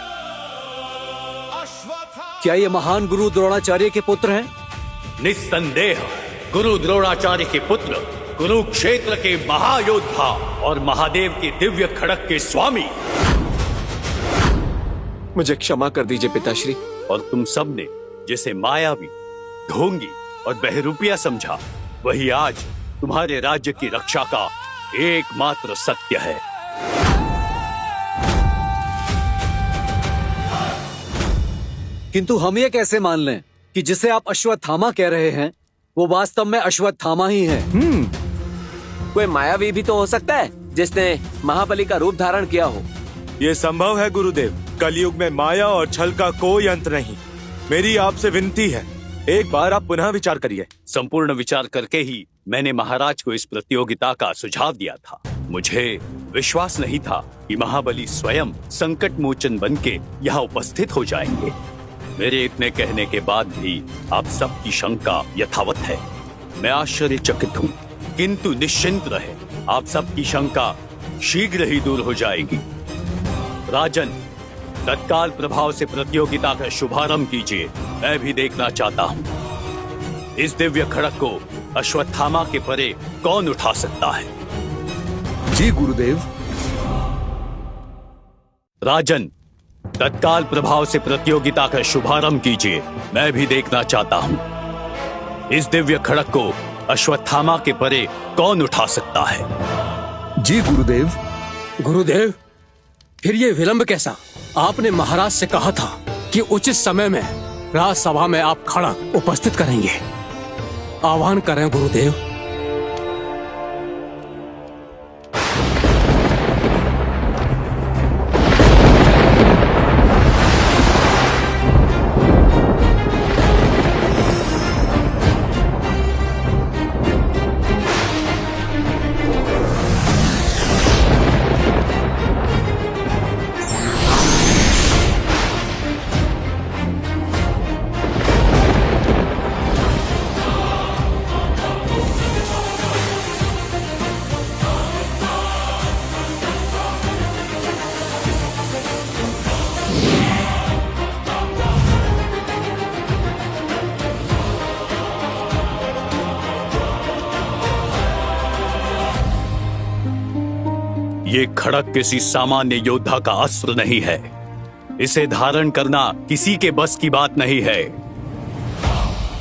क्या ये महान गुरु द्रोणाचार्य के पुत्र हैं? निस्संदेह गुरु द्रोणाचार्य के पुत्र, कुरुक्षेत्र के महायोद्धा और महादेव के दिव्य खड़क के स्वामी। मुझे क्षमा कर दीजिए पिताश्री। और तुम सब ने जिसे मायावी, ढोंगी और बहरूपिया समझा वही आज तुम्हारे राज्य की रक्षा का एकमात्र सत्य है। किंतु हम ये कैसे मान लें कि जिसे आप अश्वत्थामा कह रहे हैं वो वास्तव में अश्वत्थामा ही है। कोई मायावी भी तो हो सकता है जिसने महाबली का रूप धारण किया हो। ये संभव है गुरुदेव। कलयुग में माया और छल का कोई अंत नहीं। मेरी आपसे विनती है, एक बार आप पुनः विचार करिए। संपूर्ण विचार करके ही मैंने महाराज को इस प्रतियोगिता का सुझाव दिया था। मुझे विश्वास नहीं था कि महाबली स्वयं संकट मोचन बनके यहाँ उपस्थित हो जाएंगे। मेरे इतने कहने के बाद भी आप सबकी शंका यथावत है। मैं आश्चर्यचकित हूँ, किंतु निश्चिंत रहे, आप सबकी शंका शीघ्र ही दूर हो जाएगी। राजन, तत्काल प्रभाव से प्रतियोगिता का शुभारंभ कीजिए। मैं भी देखना चाहता हूँ इस दिव्य खड़क को अश्वत्थामा के परे कौन उठा सकता है। जी गुरुदेव। राजन, तत्काल प्रभाव से प्रतियोगिता का शुभारंभ कीजिए। मैं भी देखना चाहता हूँ इस दिव्य खड़क को अश्वत्थामा के परे कौन उठा सकता है। जी गुरुदेव। गुरुदेव, फिर ये विलंब कैसा? आपने महाराज से कहा था कि उचित समय में राजसभा में आप खड़क उपस्थित करेंगे। आह्वान करें गुरुदेव। ये खड़क किसी सामान्य योद्धा का अस्त्र नहीं है। इसे धारण करना किसी के बस की बात नहीं है।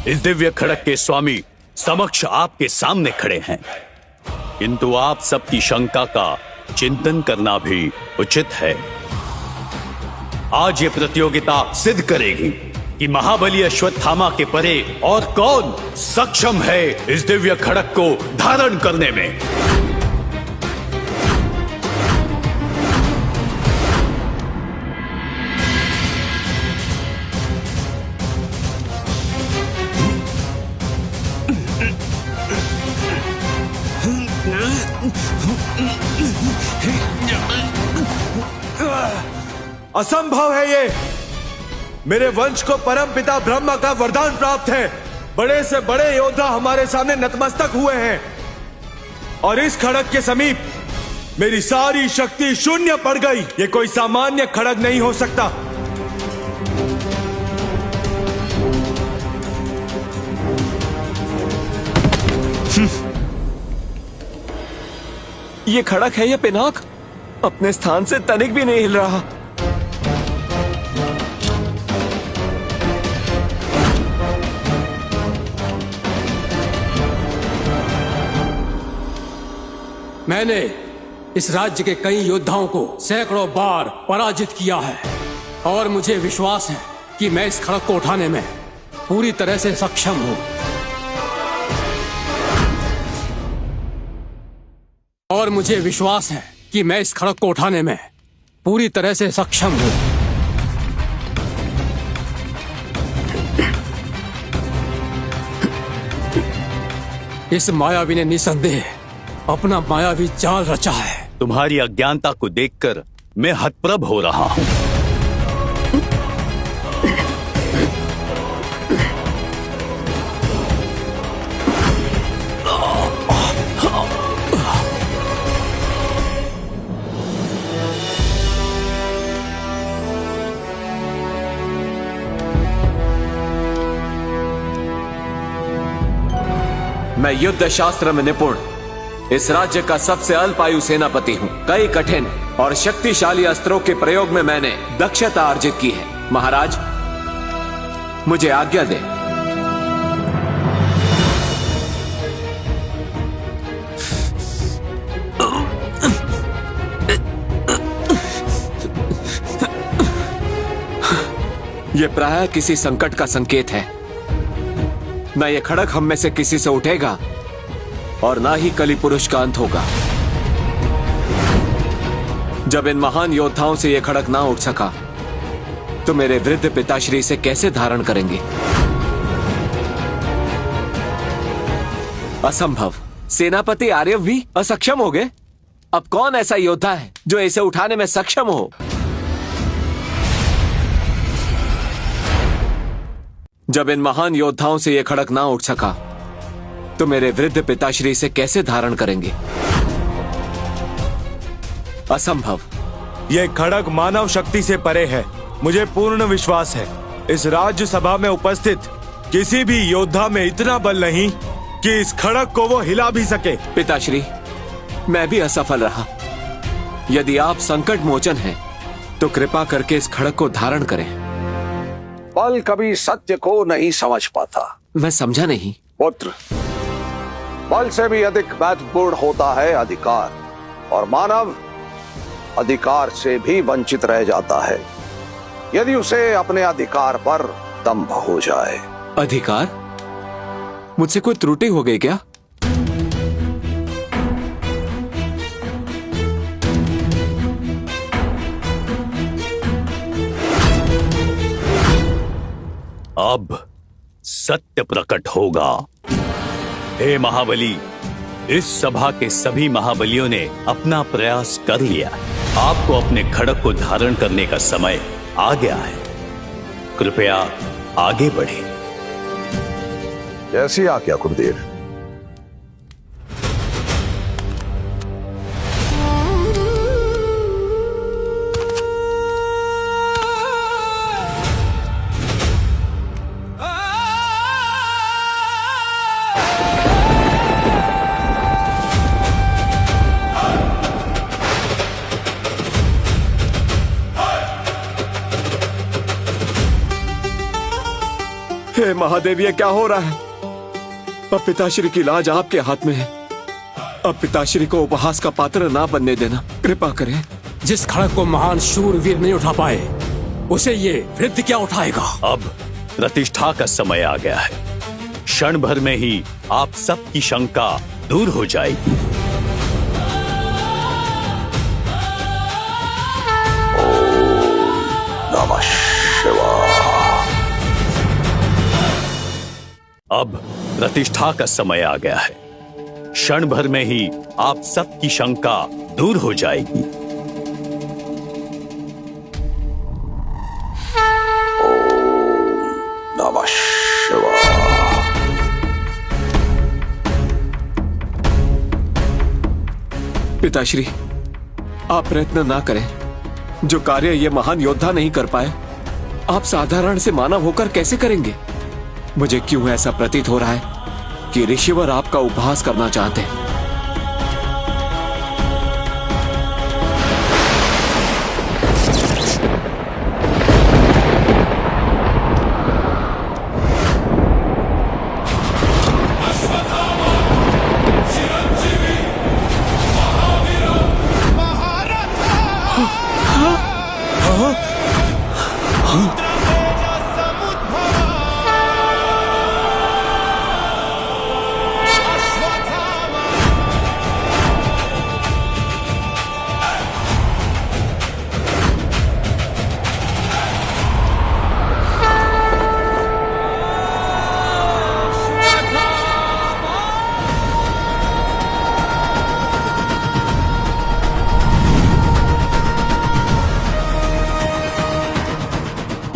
इस दिव्य खड़क के स्वामी समक्ष आपके सामने खड़े हैं, किंतु आप सबकी शंका का चिंतन करना भी उचित है। आज ये प्रतियोगिता सिद्ध करेगी कि महाबली अश्वत्थामा के परे और कौन सक्षम है इस दिव्य खड़क को धारण करने में। असंभव है ये। मेरे वंश को परम पिता ब्रह्मा का वरदान प्राप्त है। बड़े से बड़े योद्धा हमारे सामने नतमस्तक हुए हैं और इस खड़क के समीप मेरी सारी शक्ति शून्य पड़ गई। ये कोई सामान्य खड़क नहीं हो सकता। ये खड़क है या पिनाक? अपने स्थान से तनिक भी नहीं हिल रहा। मैंने इस राज्य के कई योद्धाओं को सैकड़ों बार पराजित किया है और मुझे विश्वास है कि मैं इस खड़क को उठाने में पूरी तरह से सक्षम हूं। और मुझे विश्वास है कि मैं इस खड़क को उठाने में पूरी तरह से सक्षम हूं। इस मायावी ने निसंदेह अपना मायावी जाल रचा है। तुम्हारी अज्ञानता को देखकर मैं हतप्रभ हो रहा हूं। मैं युद्ध शास्त्र में निपुण, इस राज्य का सबसे अल्पायु सेनापति हूँ। कई कठिन और शक्तिशाली अस्त्रों के प्रयोग में मैंने दक्षता अर्जित की है। महाराज, मुझे आज्ञा दें। यह प्रायः किसी संकट का संकेत है। न ये खड़क हम में से किसी से उठेगा और ना ही कली पुरुष का अंत होगा। जब इन महान योद्धाओं से ये खड़क ना उठ सका तो मेरे वृद्ध पिताश्री इसे कैसे धारण करेंगे? असंभव। सेनापति आर्यव भी असक्षम हो गए। अब कौन ऐसा योद्धा है जो इसे उठाने में सक्षम हो? जब इन महान योद्धाओं से यह खड़क ना उठ सका तो मेरे वृद्ध पिताश्री इसे कैसे धारण करेंगे? असंभव। यह खड़क मानव शक्ति से परे है। मुझे पूर्ण विश्वास है इस राज्य सभा में उपस्थित किसी भी योद्धा में इतना बल नहीं कि इस खड़क को वो हिला भी सके। पिताश्री, मैं भी असफल रहा। यदि आप संकट मोचन हैं, तो कृपा करके इस खड़क को धारण करें। बल कभी सत्य को नहीं समझ पाता। मैं समझा नहीं। पुत्र, बल से भी अधिक महत्वपूर्ण होता है अधिकार, और मानव अधिकार से भी वंचित रह जाता है यदि उसे अपने अधिकार पर दंभ हो जाए। अधिकार? मुझसे कोई त्रुटि हो गई क्या? अब सत्य प्रकट होगा। हे महाबली, इस सभा के सभी महाबलियों ने अपना प्रयास कर लिया। आपको अपने खड़क को धारण करने का समय आ गया है। कृपया आगे बढ़े। जैसी आज्ञा गुरुदेव। हे महादेव, ये क्या हो रहा है? अब पिताश्री की लाज आपके हाथ में है। अब पिताश्री को उपहास का पात्र ना बनने देना, कृपा करें। जिस खड़क को महान शूरवीर नहीं उठा पाए, उसे ये वृद्ध क्या उठाएगा? अब प्रतिष्ठा का समय आ गया है। क्षण भर में ही आप सबकी शंका दूर हो जाएगी। नमः शिवाय। अब प्रतिष्ठा का समय आ गया है। क्षण भर में ही आप सबकी शंका दूर हो जाएगी। नमः शिवाय। पिताश्री, आप प्रयत्न ना करें। जो कार्य ये महान योद्धा नहीं कर पाए, आप साधारण से मानव होकर कैसे करेंगे? मुझे क्यों ऐसा प्रतीत हो रहा है कि ऋषिवर आपका उपहास करना चाहते हैं।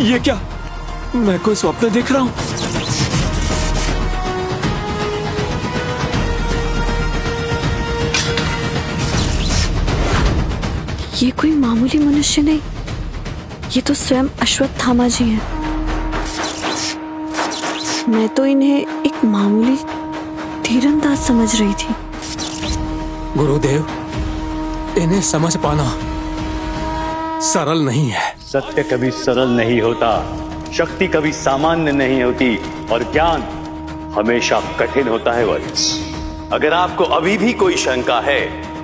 ये क्या? मैं कोई स्वप्न देख रहा हूं? ये कोई मामूली मनुष्य नहीं, ये तो स्वयं अश्वत्थामा जी हैं। मैं तो इन्हें एक मामूली तीरंदाज समझ रही थी। गुरुदेव, इन्हें समझ पाना सरल नहीं है। सत्य कभी सरल नहीं होता, शक्ति कभी सामान्य नहीं होती, और ज्ञान हमेशा कठिन होता है वत्स। अगर आपको अभी भी कोई शंका है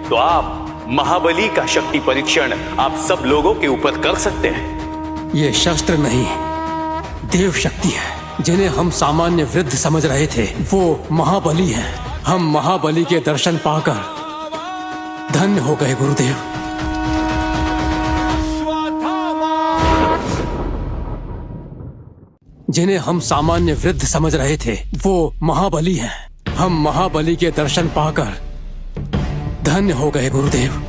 तो आप महाबली का शक्ति परीक्षण आप सब लोगों के ऊपर कर सकते हैं। ये शस्त्र नहीं, देव शक्ति है। जिन्हें हम सामान्य वृद्ध समझ रहे थे वो महाबली हैं। हम महाबली के दर्शन पाकर धन्य हो गए गुरुदेव। जिन्हें हम सामान्य वृद्ध समझ रहे थे वो महाबली हैं। हम महाबली के दर्शन पाकर धन्य हो गए गुरुदेव।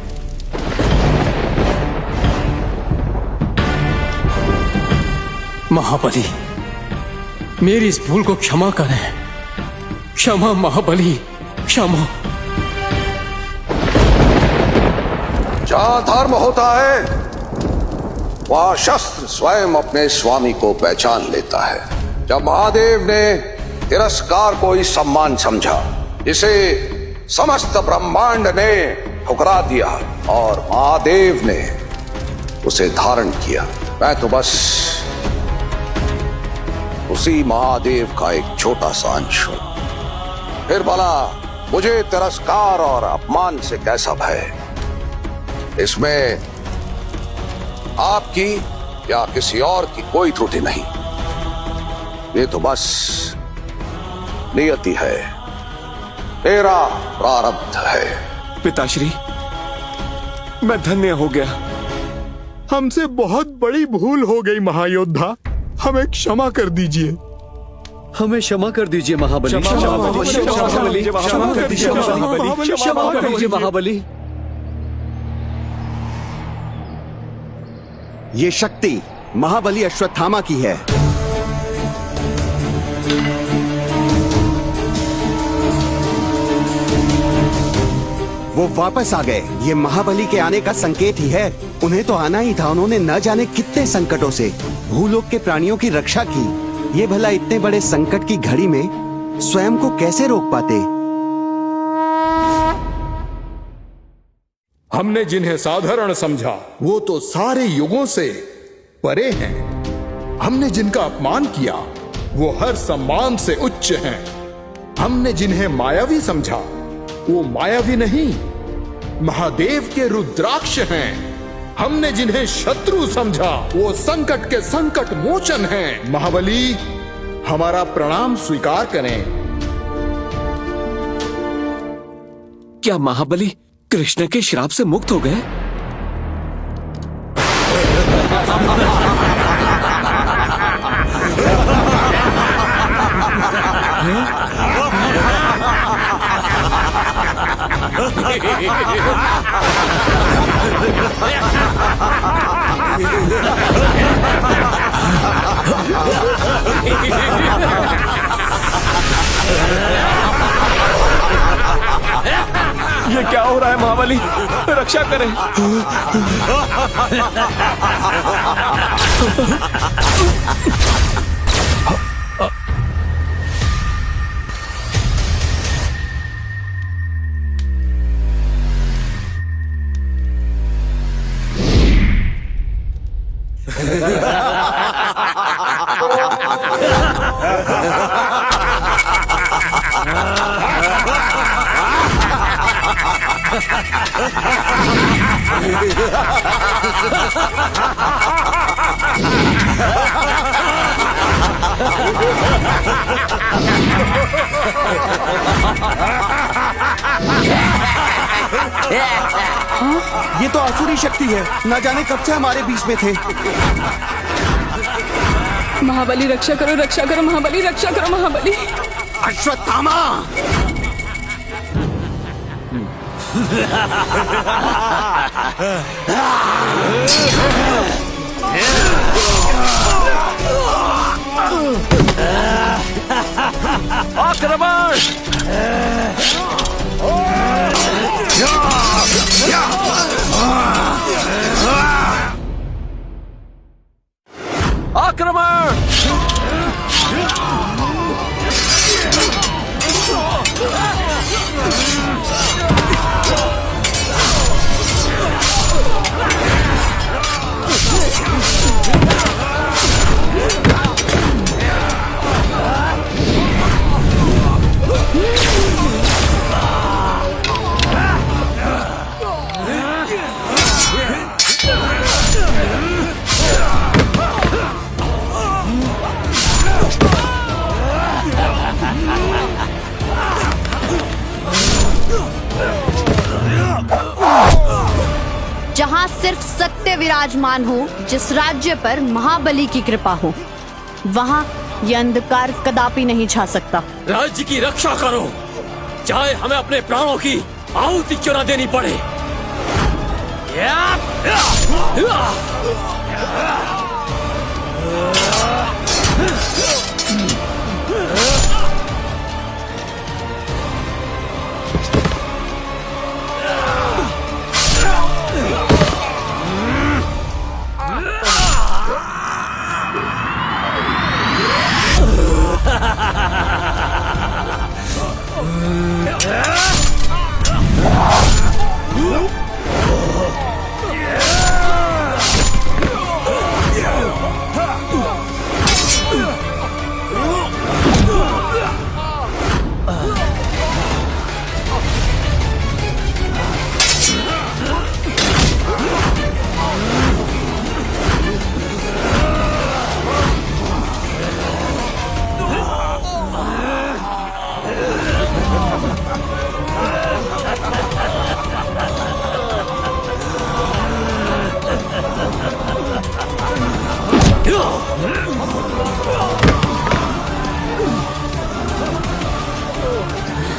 महाबली, मेरी इस भूल को क्षमा करें। क्षमा महाबली, क्षमा। जहां धर्म होता है वहां शस्त्र स्वयं अपने स्वामी को पहचान लेता है। जब महादेव ने तिरस्कार को ही सम्मान समझा जिसे समस्त ब्रह्मांड ने ठुकरा दिया और महादेव ने उसे धारण किया, मैं तो बस उसी महादेव का एक छोटा सा अंश हूं। फिर भला मुझे तिरस्कार और अपमान से कैसा भय? इसमें आपकी या किसी और की कोई त्रुटि नहीं, ये तो बस नियति है, मेरा प्रारब्ध है। पिताश्री, मैं धन्य हो गया। हमसे बहुत बड़ी भूल हो गई महायोद्धा, हमें क्षमा कर दीजिए। हमें क्षमा कर दीजिए महाबली। क्षमा कर दीजिए महाबली। ये शक्ति महाबली अश्वत्थामा की है। वो वापस आ गए, ये महाबली के आने का संकेत ही है। उन्हें तो आना ही था, उन्होंने न जाने कितने संकटों से भूलोक के प्राणियों की रक्षा की। ये भला इतने बड़े संकट की घड़ी में स्वयं को कैसे रोक पाते? हमने जिन्हें साधारण समझा वो तो सारे युगों से परे हैं। हमने जिनका अपमान किया वो हर सम्मान से उच्च हैं। हमने जिन्हें मायावी समझा वो मायावी नहीं, महादेव के रुद्राक्ष हैं। हमने जिन्हें शत्रु समझा वो संकट के संकट मोचन हैं। महाबली, हमारा प्रणाम स्वीकार करें। क्या महाबली कृष्ण के श्राप से मुक्त हो गए? ये क्या हो रहा है महाबली? रक्षा करें। ये तो आसुरी शक्ति है, न जाने कब से हमारे बीच में थे। महाबली रक्षा करो महाबली, रक्षा करो महाबली। अश्वत्थामा! आक्रमण! आक्रमण! जहाँ सिर्फ सत्य विराजमान हो, जिस राज्य पर महाबली की कृपा हो, वहाँ ये अंधकार कदापि नहीं छा सकता। राज्य की रक्षा करो, चाहे हमें अपने प्राणों की आहुति क्यों न देनी पड़े।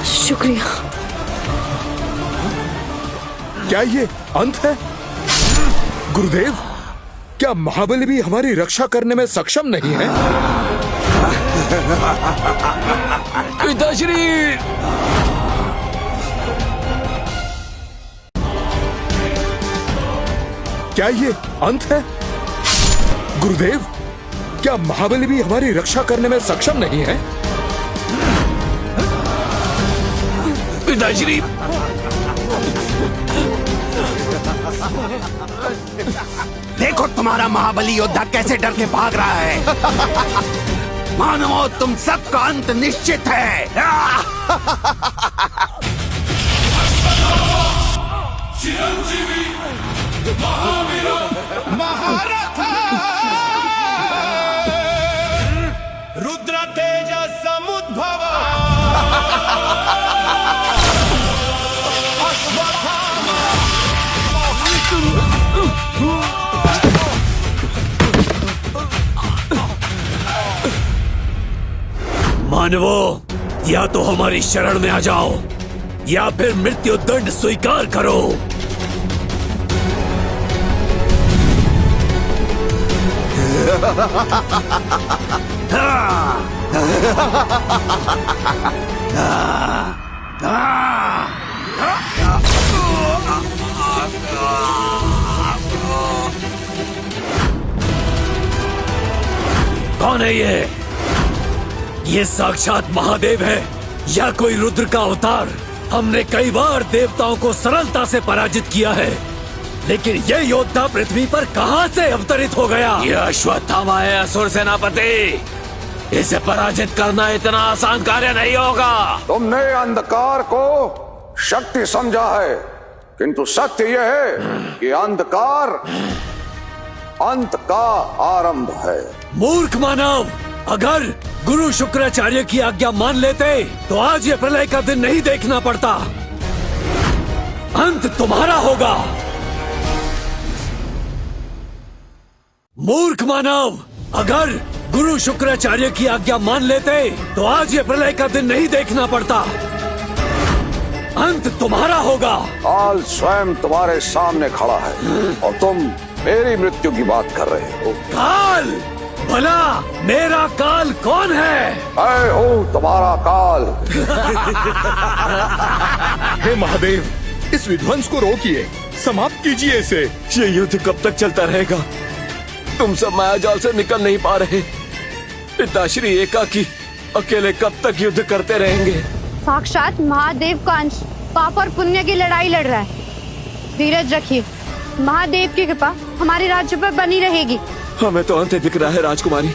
शुक्रिया। क्या ये अंत है? गुरुदेव, क्या महाबली भी हमारी रक्षा करने में सक्षम नहीं है? पिताश्री! क्या ये अंत है? गुरुदेव, क्या महाबली भी हमारी रक्षा करने में सक्षम नहीं है? पिताश्री! देखो तुम्हारा महाबली योद्धा कैसे डर के भाग रहा है। मानवो, तुम सबका अंत निश्चित है। चिरंजीवी महावीर महारथ रुद्र तेज समुद्भव मानवो, या तो हमारी शरण में आ जाओ या फिर मृत्यु दंड स्वीकार करो। कौन है ये साक्षात महादेव है या कोई रुद्र का अवतार। हमने कई बार देवताओं को सरलता से पराजित किया है, लेकिन ये योद्धा पृथ्वी पर कहां से अवतरित हो गया? ये अश्वत्थामा है, असुर सेनापति। इसे पराजित करना इतना आसान कार्य नहीं होगा। तुमने अंधकार को शक्ति समझा है, किंतु सत्य यह है कि अंधकार अंत का आरंभ है। मूर्ख मानव, अगर गुरु शुक्राचार्य की आज्ञा मान लेते तो आज ये प्रलय का दिन नहीं देखना पड़ता। अंत तुम्हारा होगा। मूर्ख मानव, अगर गुरु शुक्राचार्य की आज्ञा मान लेते तो आज ये प्रलय का दिन नहीं देखना पड़ता। अंत तुम्हारा होगा। काल स्वयं तुम्हारे सामने खड़ा है और तुम मेरी मृत्यु की बात कर रहे हो। काल? भला मेरा काल कौन है? मैं हूँ तुम्हारा काल। हे महादेव, इस विध्वंस को रोकिए, समाप्त कीजिए इसे। ये युद्ध कब तक चलता रहेगा? तुम सब मायाजाल से निकल नहीं पा रहे। पिताश्री एकाकी अकेले कब तक युद्ध करते रहेंगे? साक्षात महादेव का अंश पाप और पुण्य की लड़ाई लड़ रहा है। धीरज रखिए, महादेव की कृपा हमारे राज्य पर बनी रहेगी। हमें तो अंत दिख रहा है राजकुमारी।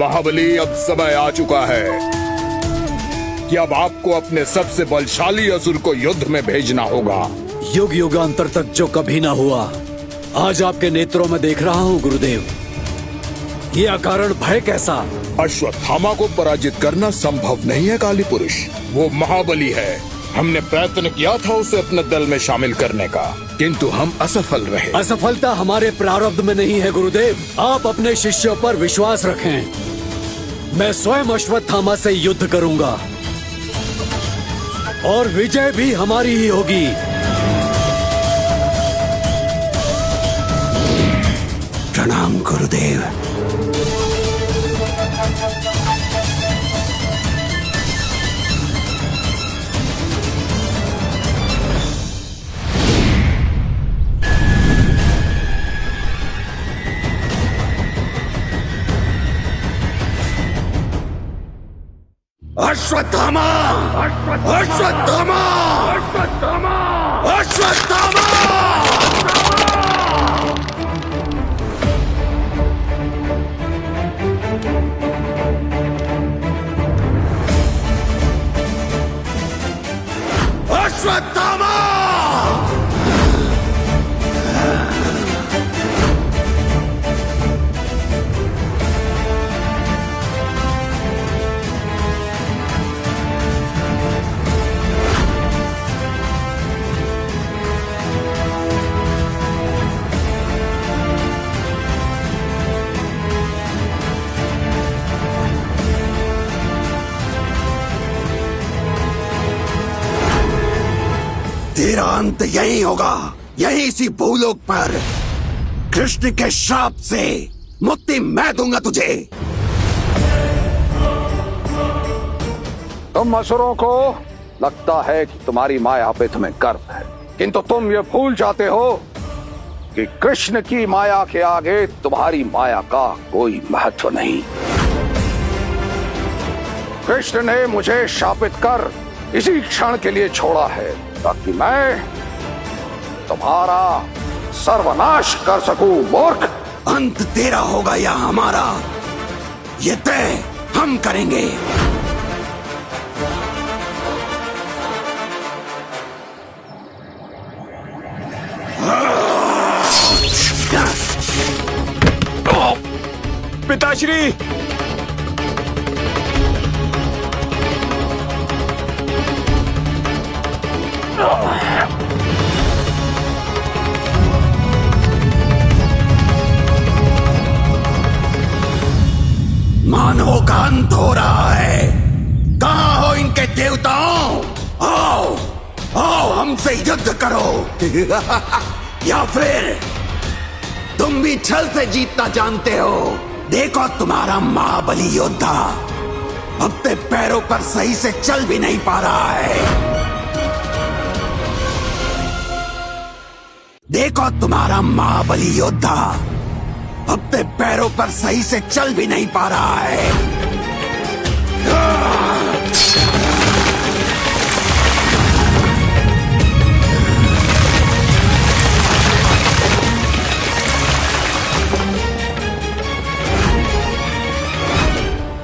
महाबली, अब समय आ चुका है कि अब आपको अपने सबसे बलशाली असुर को युद्ध में भेजना होगा। युग युगांतर तक जो कभी ना हुआ, आज आपके नेत्रों में देख रहा हूँ गुरुदेव। ये अकारण भय कैसा? अश्वत्थामा को पराजित करना संभव नहीं है काली पुरुष। वो महाबली है। हमने प्रयत्न किया था उसे अपने दल में शामिल करने का, किंतु हम असफल रहे। असफलता हमारे प्रारब्ध में नहीं है गुरुदेव। आप अपने शिष्यों पर विश्वास रखें। मैं स्वयं अश्वत्थामा से युद्ध करूंगा और विजय भी हमारी ही होगी। प्रणाम गुरुदेव। अश्वत्थामा! अश्वत्थामा! अश्वत्थामा! अश्वत्थामा! तेरा अंत यही होगा, यही इसी भूलोक पर। कृष्ण के श्राप से मुक्ति मैं दूंगा तुझे। तुम असुरों को लगता है कि तुम्हारी माया पे तुम्हें गर्व है, किंतु तुम ये भूल जाते हो कि कृष्ण की माया के आगे तुम्हारी माया का कोई महत्व नहीं। कृष्ण ने मुझे शापित कर इसी क्षण के लिए छोड़ा है ताकि मैं तुम्हारा सर्वनाश कर सकूं, मूर्ख। अंत तेरा होगा या हमारा, ये तय हम करेंगे। पिताश्री! मानवों का अंत हो रहा है। कहाँ हो इनके देवताओं? आओ आओ हमसे युद्ध करो। या फिर तुम भी छल से जीतना जानते हो? देखो तुम्हारा महाबली योद्धा अपने पैरों पर सही से चल भी नहीं पा रहा है। देखो तुम्हारा महाबली योद्धा अपने पैरों पर सही से चल भी नहीं पा रहा है।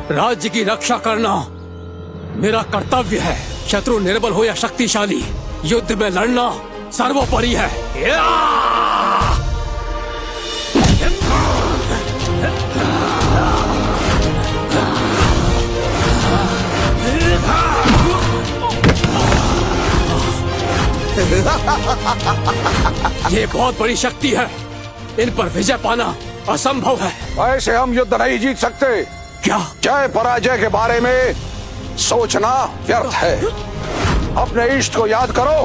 राज्य की रक्षा करना मेरा कर्तव्य है। शत्रु निर्बल हो या शक्तिशाली, युद्ध में लड़ना सर्वोपरि है। ये बहुत बड़ी शक्ति है, इन पर विजय पाना असंभव है। ऐसे हम युद्ध नहीं जीत सकते। क्या? जय पराजय के बारे में सोचना व्यर्थ है। अपने इष्ट को याद करो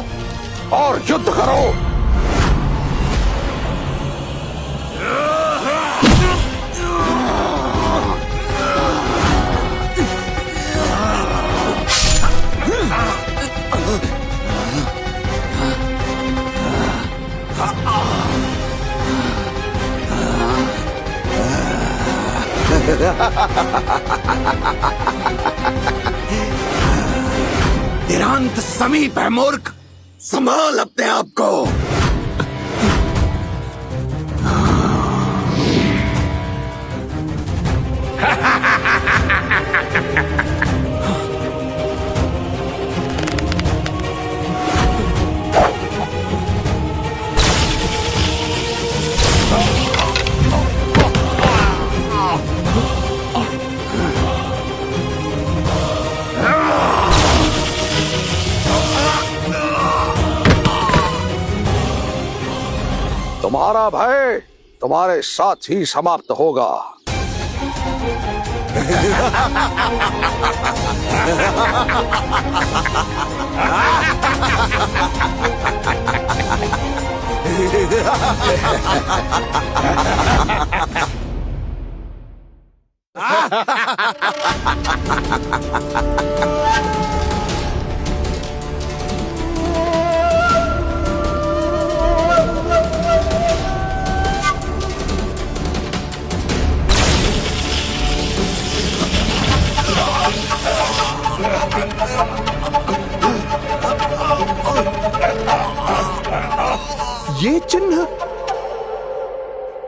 और युद्ध करो। तेरा अंत समीप है मूर्ख। संभाल अपने आप को। तुम्हारा भय तुम्हारे साथ ही समाप्त होगा।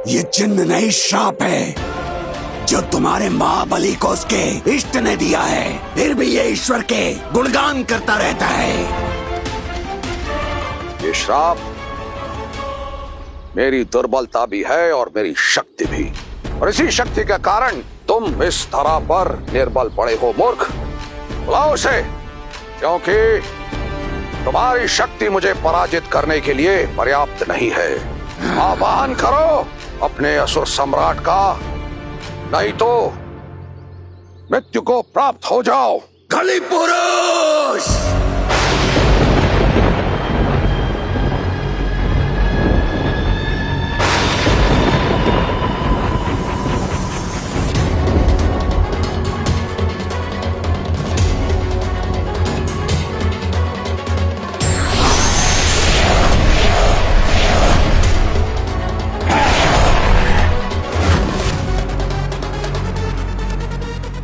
ये चिन्ह नहीं, श्राप है जो तुम्हारे महाबली को उसके इष्ट ने दिया है। फिर भी ये ईश्वर के गुणगान करता रहता है। ये श्राप मेरी दुर्बलता भी है और मेरी शक्ति भी, और इसी शक्ति के कारण तुम इस धरा पर निर्बल पड़े हो। मूर्ख, बुलाओ उसे, क्योंकि तुम्हारी शक्ति मुझे पराजित करने के लिए पर्याप्त नहीं है। आह्वान करो अपने असुर सम्राट का, नहीं तो मृत्यु को प्राप्त हो जाओ। कली पुरुष!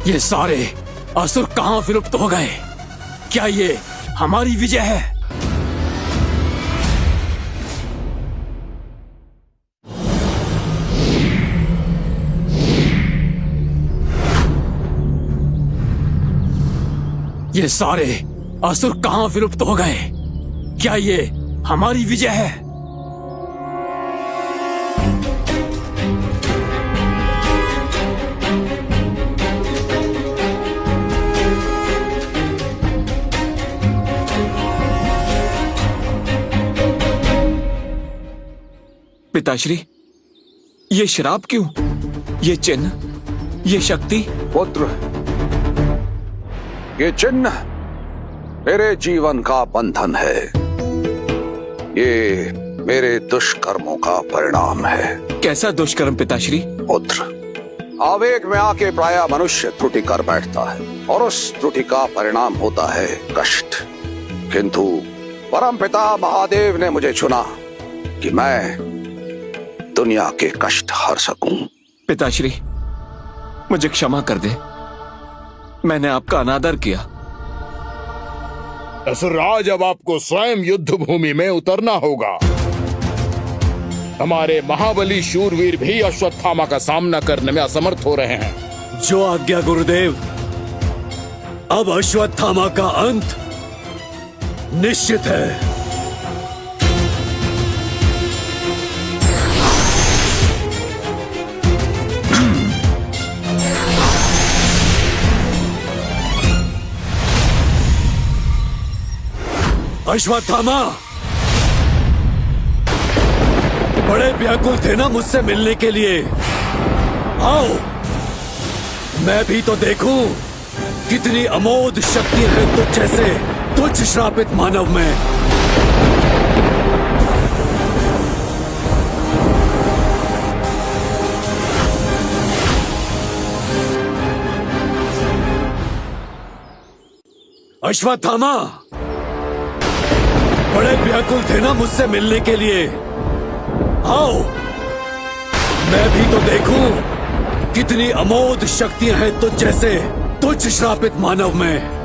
ये सारे असुर कहां विलुप्त हो गए? क्या ये हमारी विजय है? ये सारे असुर कहां विलुप्त हो गए? क्या ये हमारी विजय है? पिताश्री, ये शराब क्यों? ये चिन्ह, ये शक्ति? पुत्र, ये चिन्ह मेरे जीवन का बंधन है। ये मेरे दुष्कर्मों का परिणाम है। कैसा दुष्कर्म पिताश्री? पुत्र, आवेग में आके प्रायः मनुष्य त्रुटि कर बैठता है और उस त्रुटि का परिणाम होता है कष्ट। किंतु परमपिता महादेव ने मुझे चुना कि मैं दुनिया के कष्ट हर सकूं। पिताश्री, मुझे क्षमा कर दे, मैंने आपका अनादर किया। असुरराज, अब आपको स्वयं युद्ध भूमि में उतरना होगा। हमारे महाबली शूरवीर भी अश्वत्थामा का सामना करने में असमर्थ हो रहे हैं। जो आज्ञा गुरुदेव। अब अश्वत्थामा का अंत निश्चित है। अश्वत्थामा, बड़े व्याकुल थे ना मुझसे मिलने के लिए। आओ, मैं भी तो देखूं कितनी अमोघ शक्ति है तुझ जैसे तुच्छ श्रापित मानव में। अश्वत्थामा, बड़े व्याकुल थे ना मुझसे मिलने के लिए। आओ, मैं भी तो देखूं कितनी अमोघ शक्तियां हैं तुझ जैसे तुच्छ श्रापित मानव में।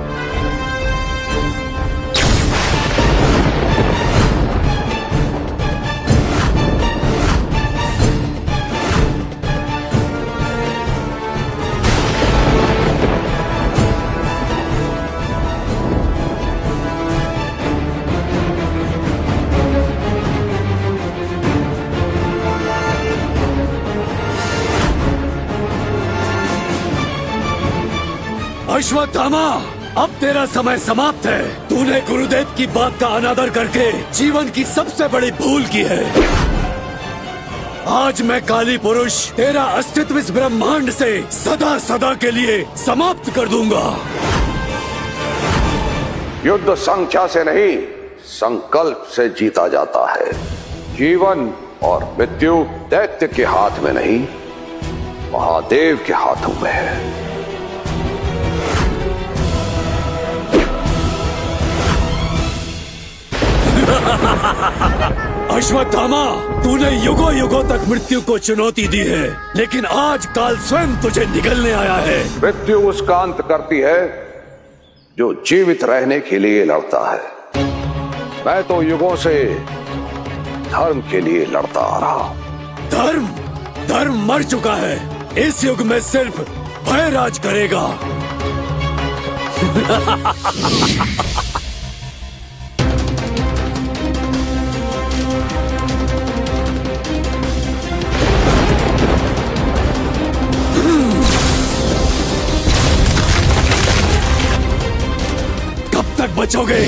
अश्वत्थामा, अब तेरा समय समाप्त है। तूने गुरुदेव की बात का अनादर करके जीवन की सबसे बड़ी भूल की है। आज मैं काली पुरुष तेरा अस्तित्व इस ब्रह्मांड से सदा सदा के लिए समाप्त कर दूंगा। युद्ध संख्या से नहीं, संकल्प से जीता जाता है। जीवन और मृत्यु दैत्य के हाथ में नहीं, महादेव के हाथों में है। अश्वत्थामा, तूने युगों युगों तक मृत्यु को चुनौती दी है, लेकिन आज काल स्वयं तुझे निगलने आया है। मृत्यु उसका अंत करती है जो जीवित रहने के लिए लड़ता है। मैं तो युगों से धर्म के लिए लड़ता आ रहा हूं। धर्म? धर्म मर चुका है। इस युग में सिर्फ भय राज करेगा। कब तक बचोगे?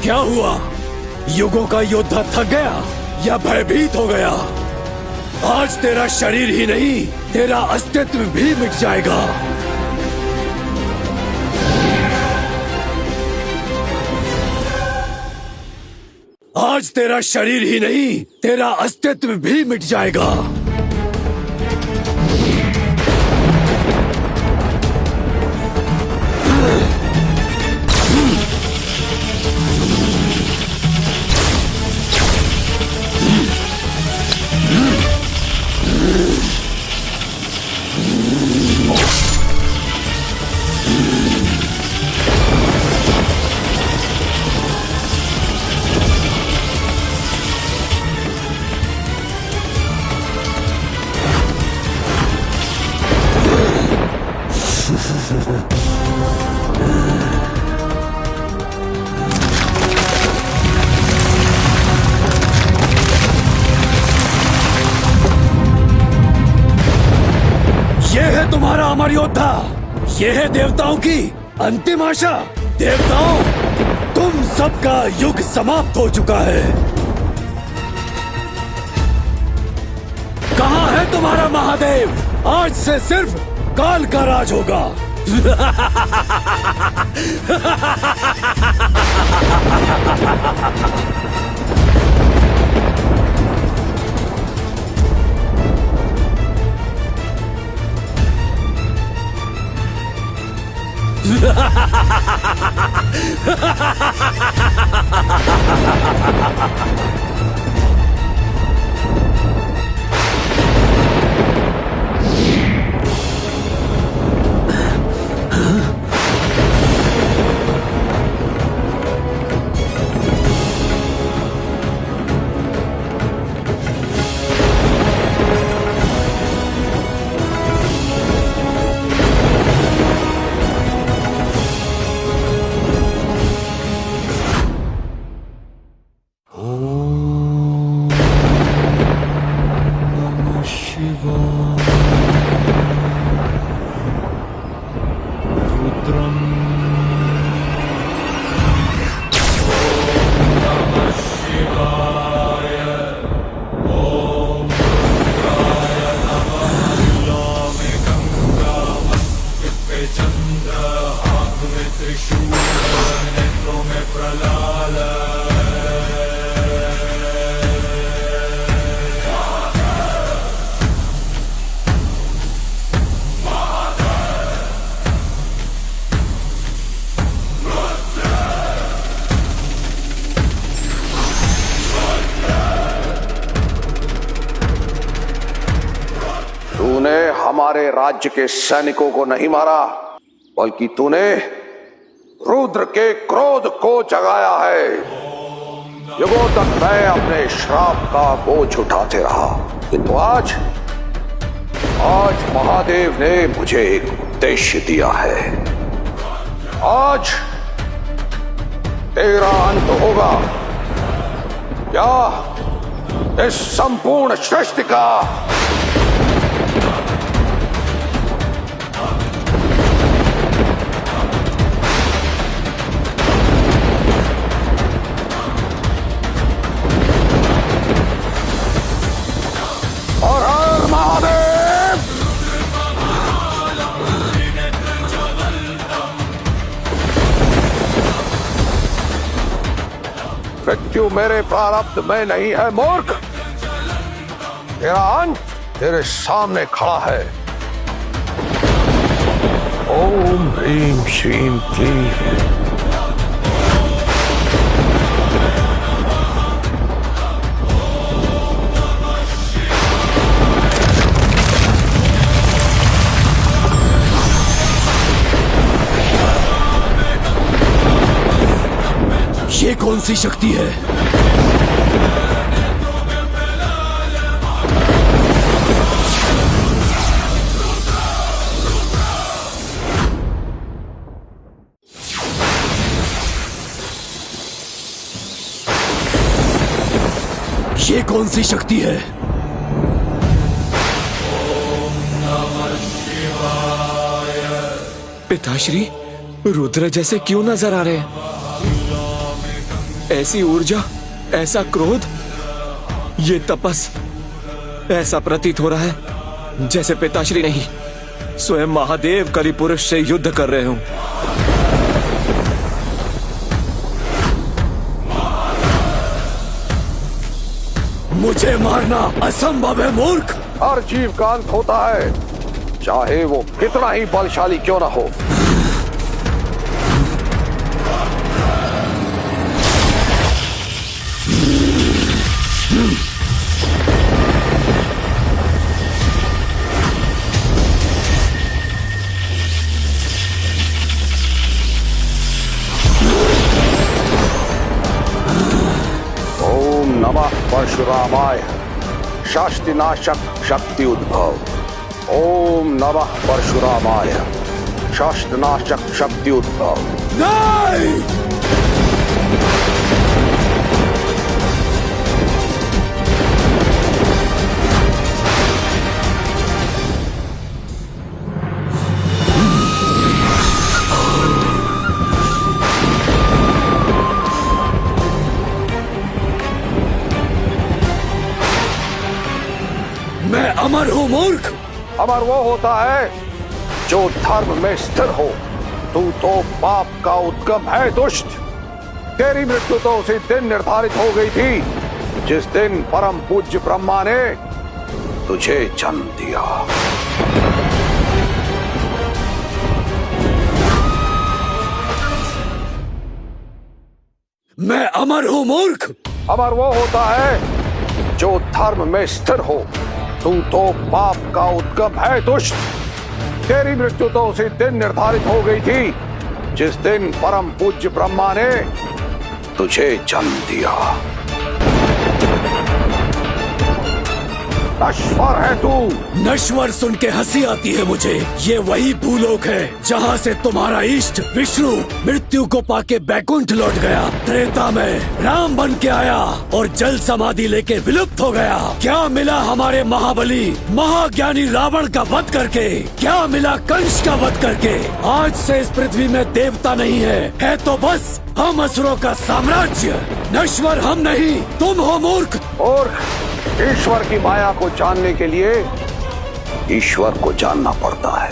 क्या हुआ? युगों का योद्धा थक गया या भयभीत हो गया? आज तेरा शरीर ही नहीं, तेरा अस्तित्व भी मिट जाएगा। आज तेरा शरीर ही नहीं, तेरा अस्तित्व भी मिट जाएगा। तुम्हारा अमर योद्धा, ये है देवताओं की अंतिम आशा। देवताओं, तुम सबका युग समाप्त हो चुका है। कहाँ है तुम्हारा महादेव? आज से सिर्फ काल का राज होगा। तूने हमारे राज्य के सैनिकों को नहीं मारा, बल्कि तूने रुद्र के क्रोध को जगाया है। युगों तक मैं अपने श्राप का बोझ उठाते रहा, किंतु आज महादेव ने मुझे एक उद्देश्य दिया है। आज तेरा अंत होगा। या इस संपूर्ण सृष्टि का और हर महादेव। मृत्यु मेरे प्रारब्ध में नहीं है मूर्ख। तेरा अंत तेरे सामने खड़ा है। ओम ह्रीम श्रीम क्लीम। ये कौन सी शक्ति है? ये कौन सी शक्ति है? पिताश्री, रुद्र जैसे क्यों नजर आ रहे हैं? ऐसी ऊर्जा, ऐसा क्रोध, ये तपस, ऐसा प्रतीत हो रहा है जैसे पिताश्री नहीं, स्वयं महादेव कलिपुरुष से युद्ध कर रहे हों। मुझे मारना असंभव है मूर्ख। हर जीव का अंत होता है, चाहे वो कितना ही बलशाली क्यों ना हो। ओम नमः परशुरामाय शास्तिनाशक शक्ति उद्भव। ओम नमः परशुरामाय शास्तिनाशक शक्ति उद्भव। नहीं! मैं अमर हूँ मूर्ख। अमर वो होता है जो धर्म में स्थिर हो। तू तो पाप का उद्गम है दुष्ट। तेरी मृत्यु तो उसी दिन निर्धारित हो गई थी जिस दिन परम पूज्य ब्रह्मा ने तुझे जन्म दिया। मैं अमर हूँ मूर्ख। अमर वो होता है जो धर्म में स्थिर हो। तू तो पाप का उद्गम है दुष्ट। तेरी मृत्यु तो उसी दिन निर्धारित हो गई थी जिस दिन परम पूज्य ब्रह्मा ने तुझे जन्म दिया। नश्वर है तू। नश्वर सुन के हंसी आती है मुझे। ये वही भूलोक है जहाँ से तुम्हारा इष्ट विष्णु मृत्यु को पाके बैकुंठ लौट गया। त्रेता में राम बन के आया और जल समाधि लेके विलुप्त हो गया। क्या मिला हमारे महाबली महाज्ञानी रावण का वध करके? क्या मिला कंस का वध करके? आज से इस पृथ्वी में देवता नहीं है तो बस हम असुरों का साम्राज्य। नश्वर हम नहीं, तुम हो मूर्ख। ईश्वर की माया को जानने के लिए ईश्वर को जानना पड़ता है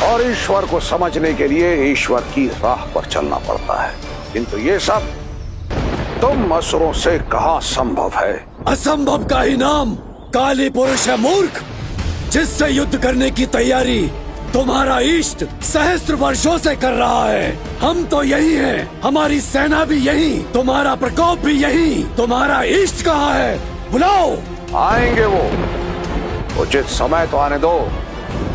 और ईश्वर को समझने के लिए ईश्वर की राह पर चलना पड़ता है। किंतु ये सब तुम असुरों से कहाँ संभव है? असंभव का ही नाम काली पुरुष है मूर्ख। जिससे युद्ध करने की तैयारी तुम्हारा इष्ट सहस्त्र वर्षों से कर रहा है। हम तो यही हैं, हमारी सेना भी यही, तुम्हारा प्रकोप भी यही। तुम्हारा इष्ट कहाँ है? बुलाओ। आएंगे वो। उचित समय तो आने दो,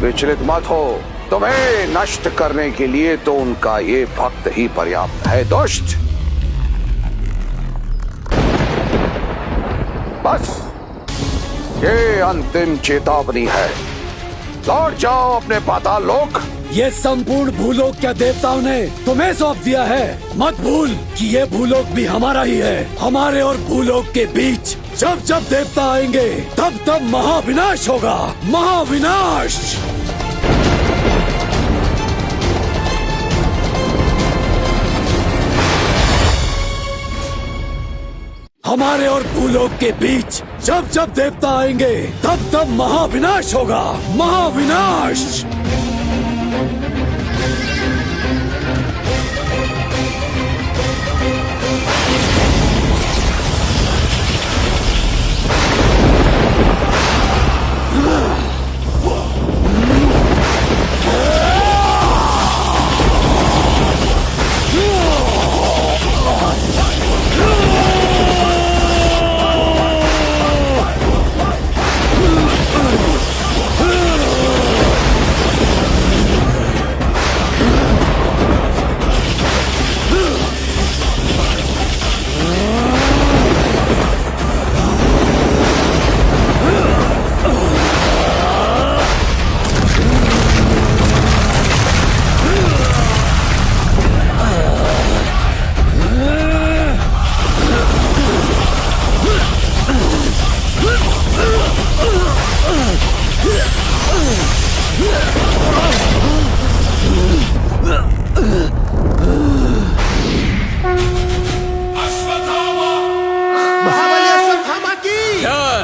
विचलित मत हो। तुम्हें नष्ट करने के लिए तो उनका ये भक्त ही पर्याप्त है दुष्ट। बस ये अंतिम चेतावनी है। लौट जाओ अपने पाताल लोक ये संपूर्ण भूलोक क्या देवताओं ने तुम्हें सौंप दिया है। मत भूल कि ये भूलोक भी हमारा ही है। हमारे और भूलोक के बीच जब जब देवता आएंगे तब तब महाविनाश होगा, महाविनाश। हमारे और भूलोक के बीच जब जब देवता आएंगे तब तब महाविनाश होगा, महाविनाश।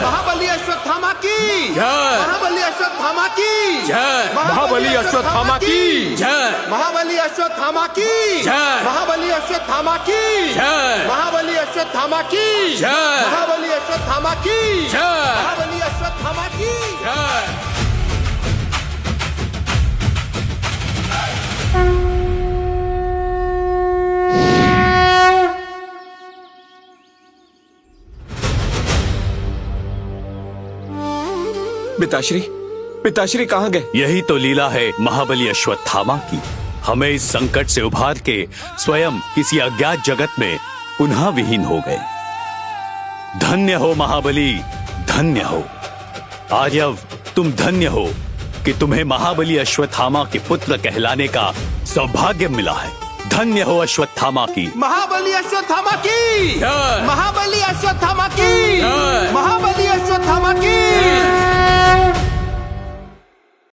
महाबली अश्वत्थामा की जय। महाबली अश्वत्थामा की जय। महाबली अश्वत्थामा की जय। महाबली अश्वत्थामा की जय। महाबली अश्वत्थामा की जय। महाबली अश्वत्थामा की जय। पिताश्री, पिताश्री कहाँ गए? यही तो लीला है महाबली अश्वत्थामा की। हमें इस संकट से उभार के स्वयं किसी अज्ञात जगत में पुनः विहीन हो गए। धन्य हो महाबली, धन्य हो। आर्यव, तुम धन्य हो कि तुम्हें महाबली अश्वत्थामा के पुत्र कहलाने का सौभाग्य मिला है। धन्य हो अश्वत्थामा की। महाबली अश्वत्थामा की जय। महाबली अश्वत्थामा की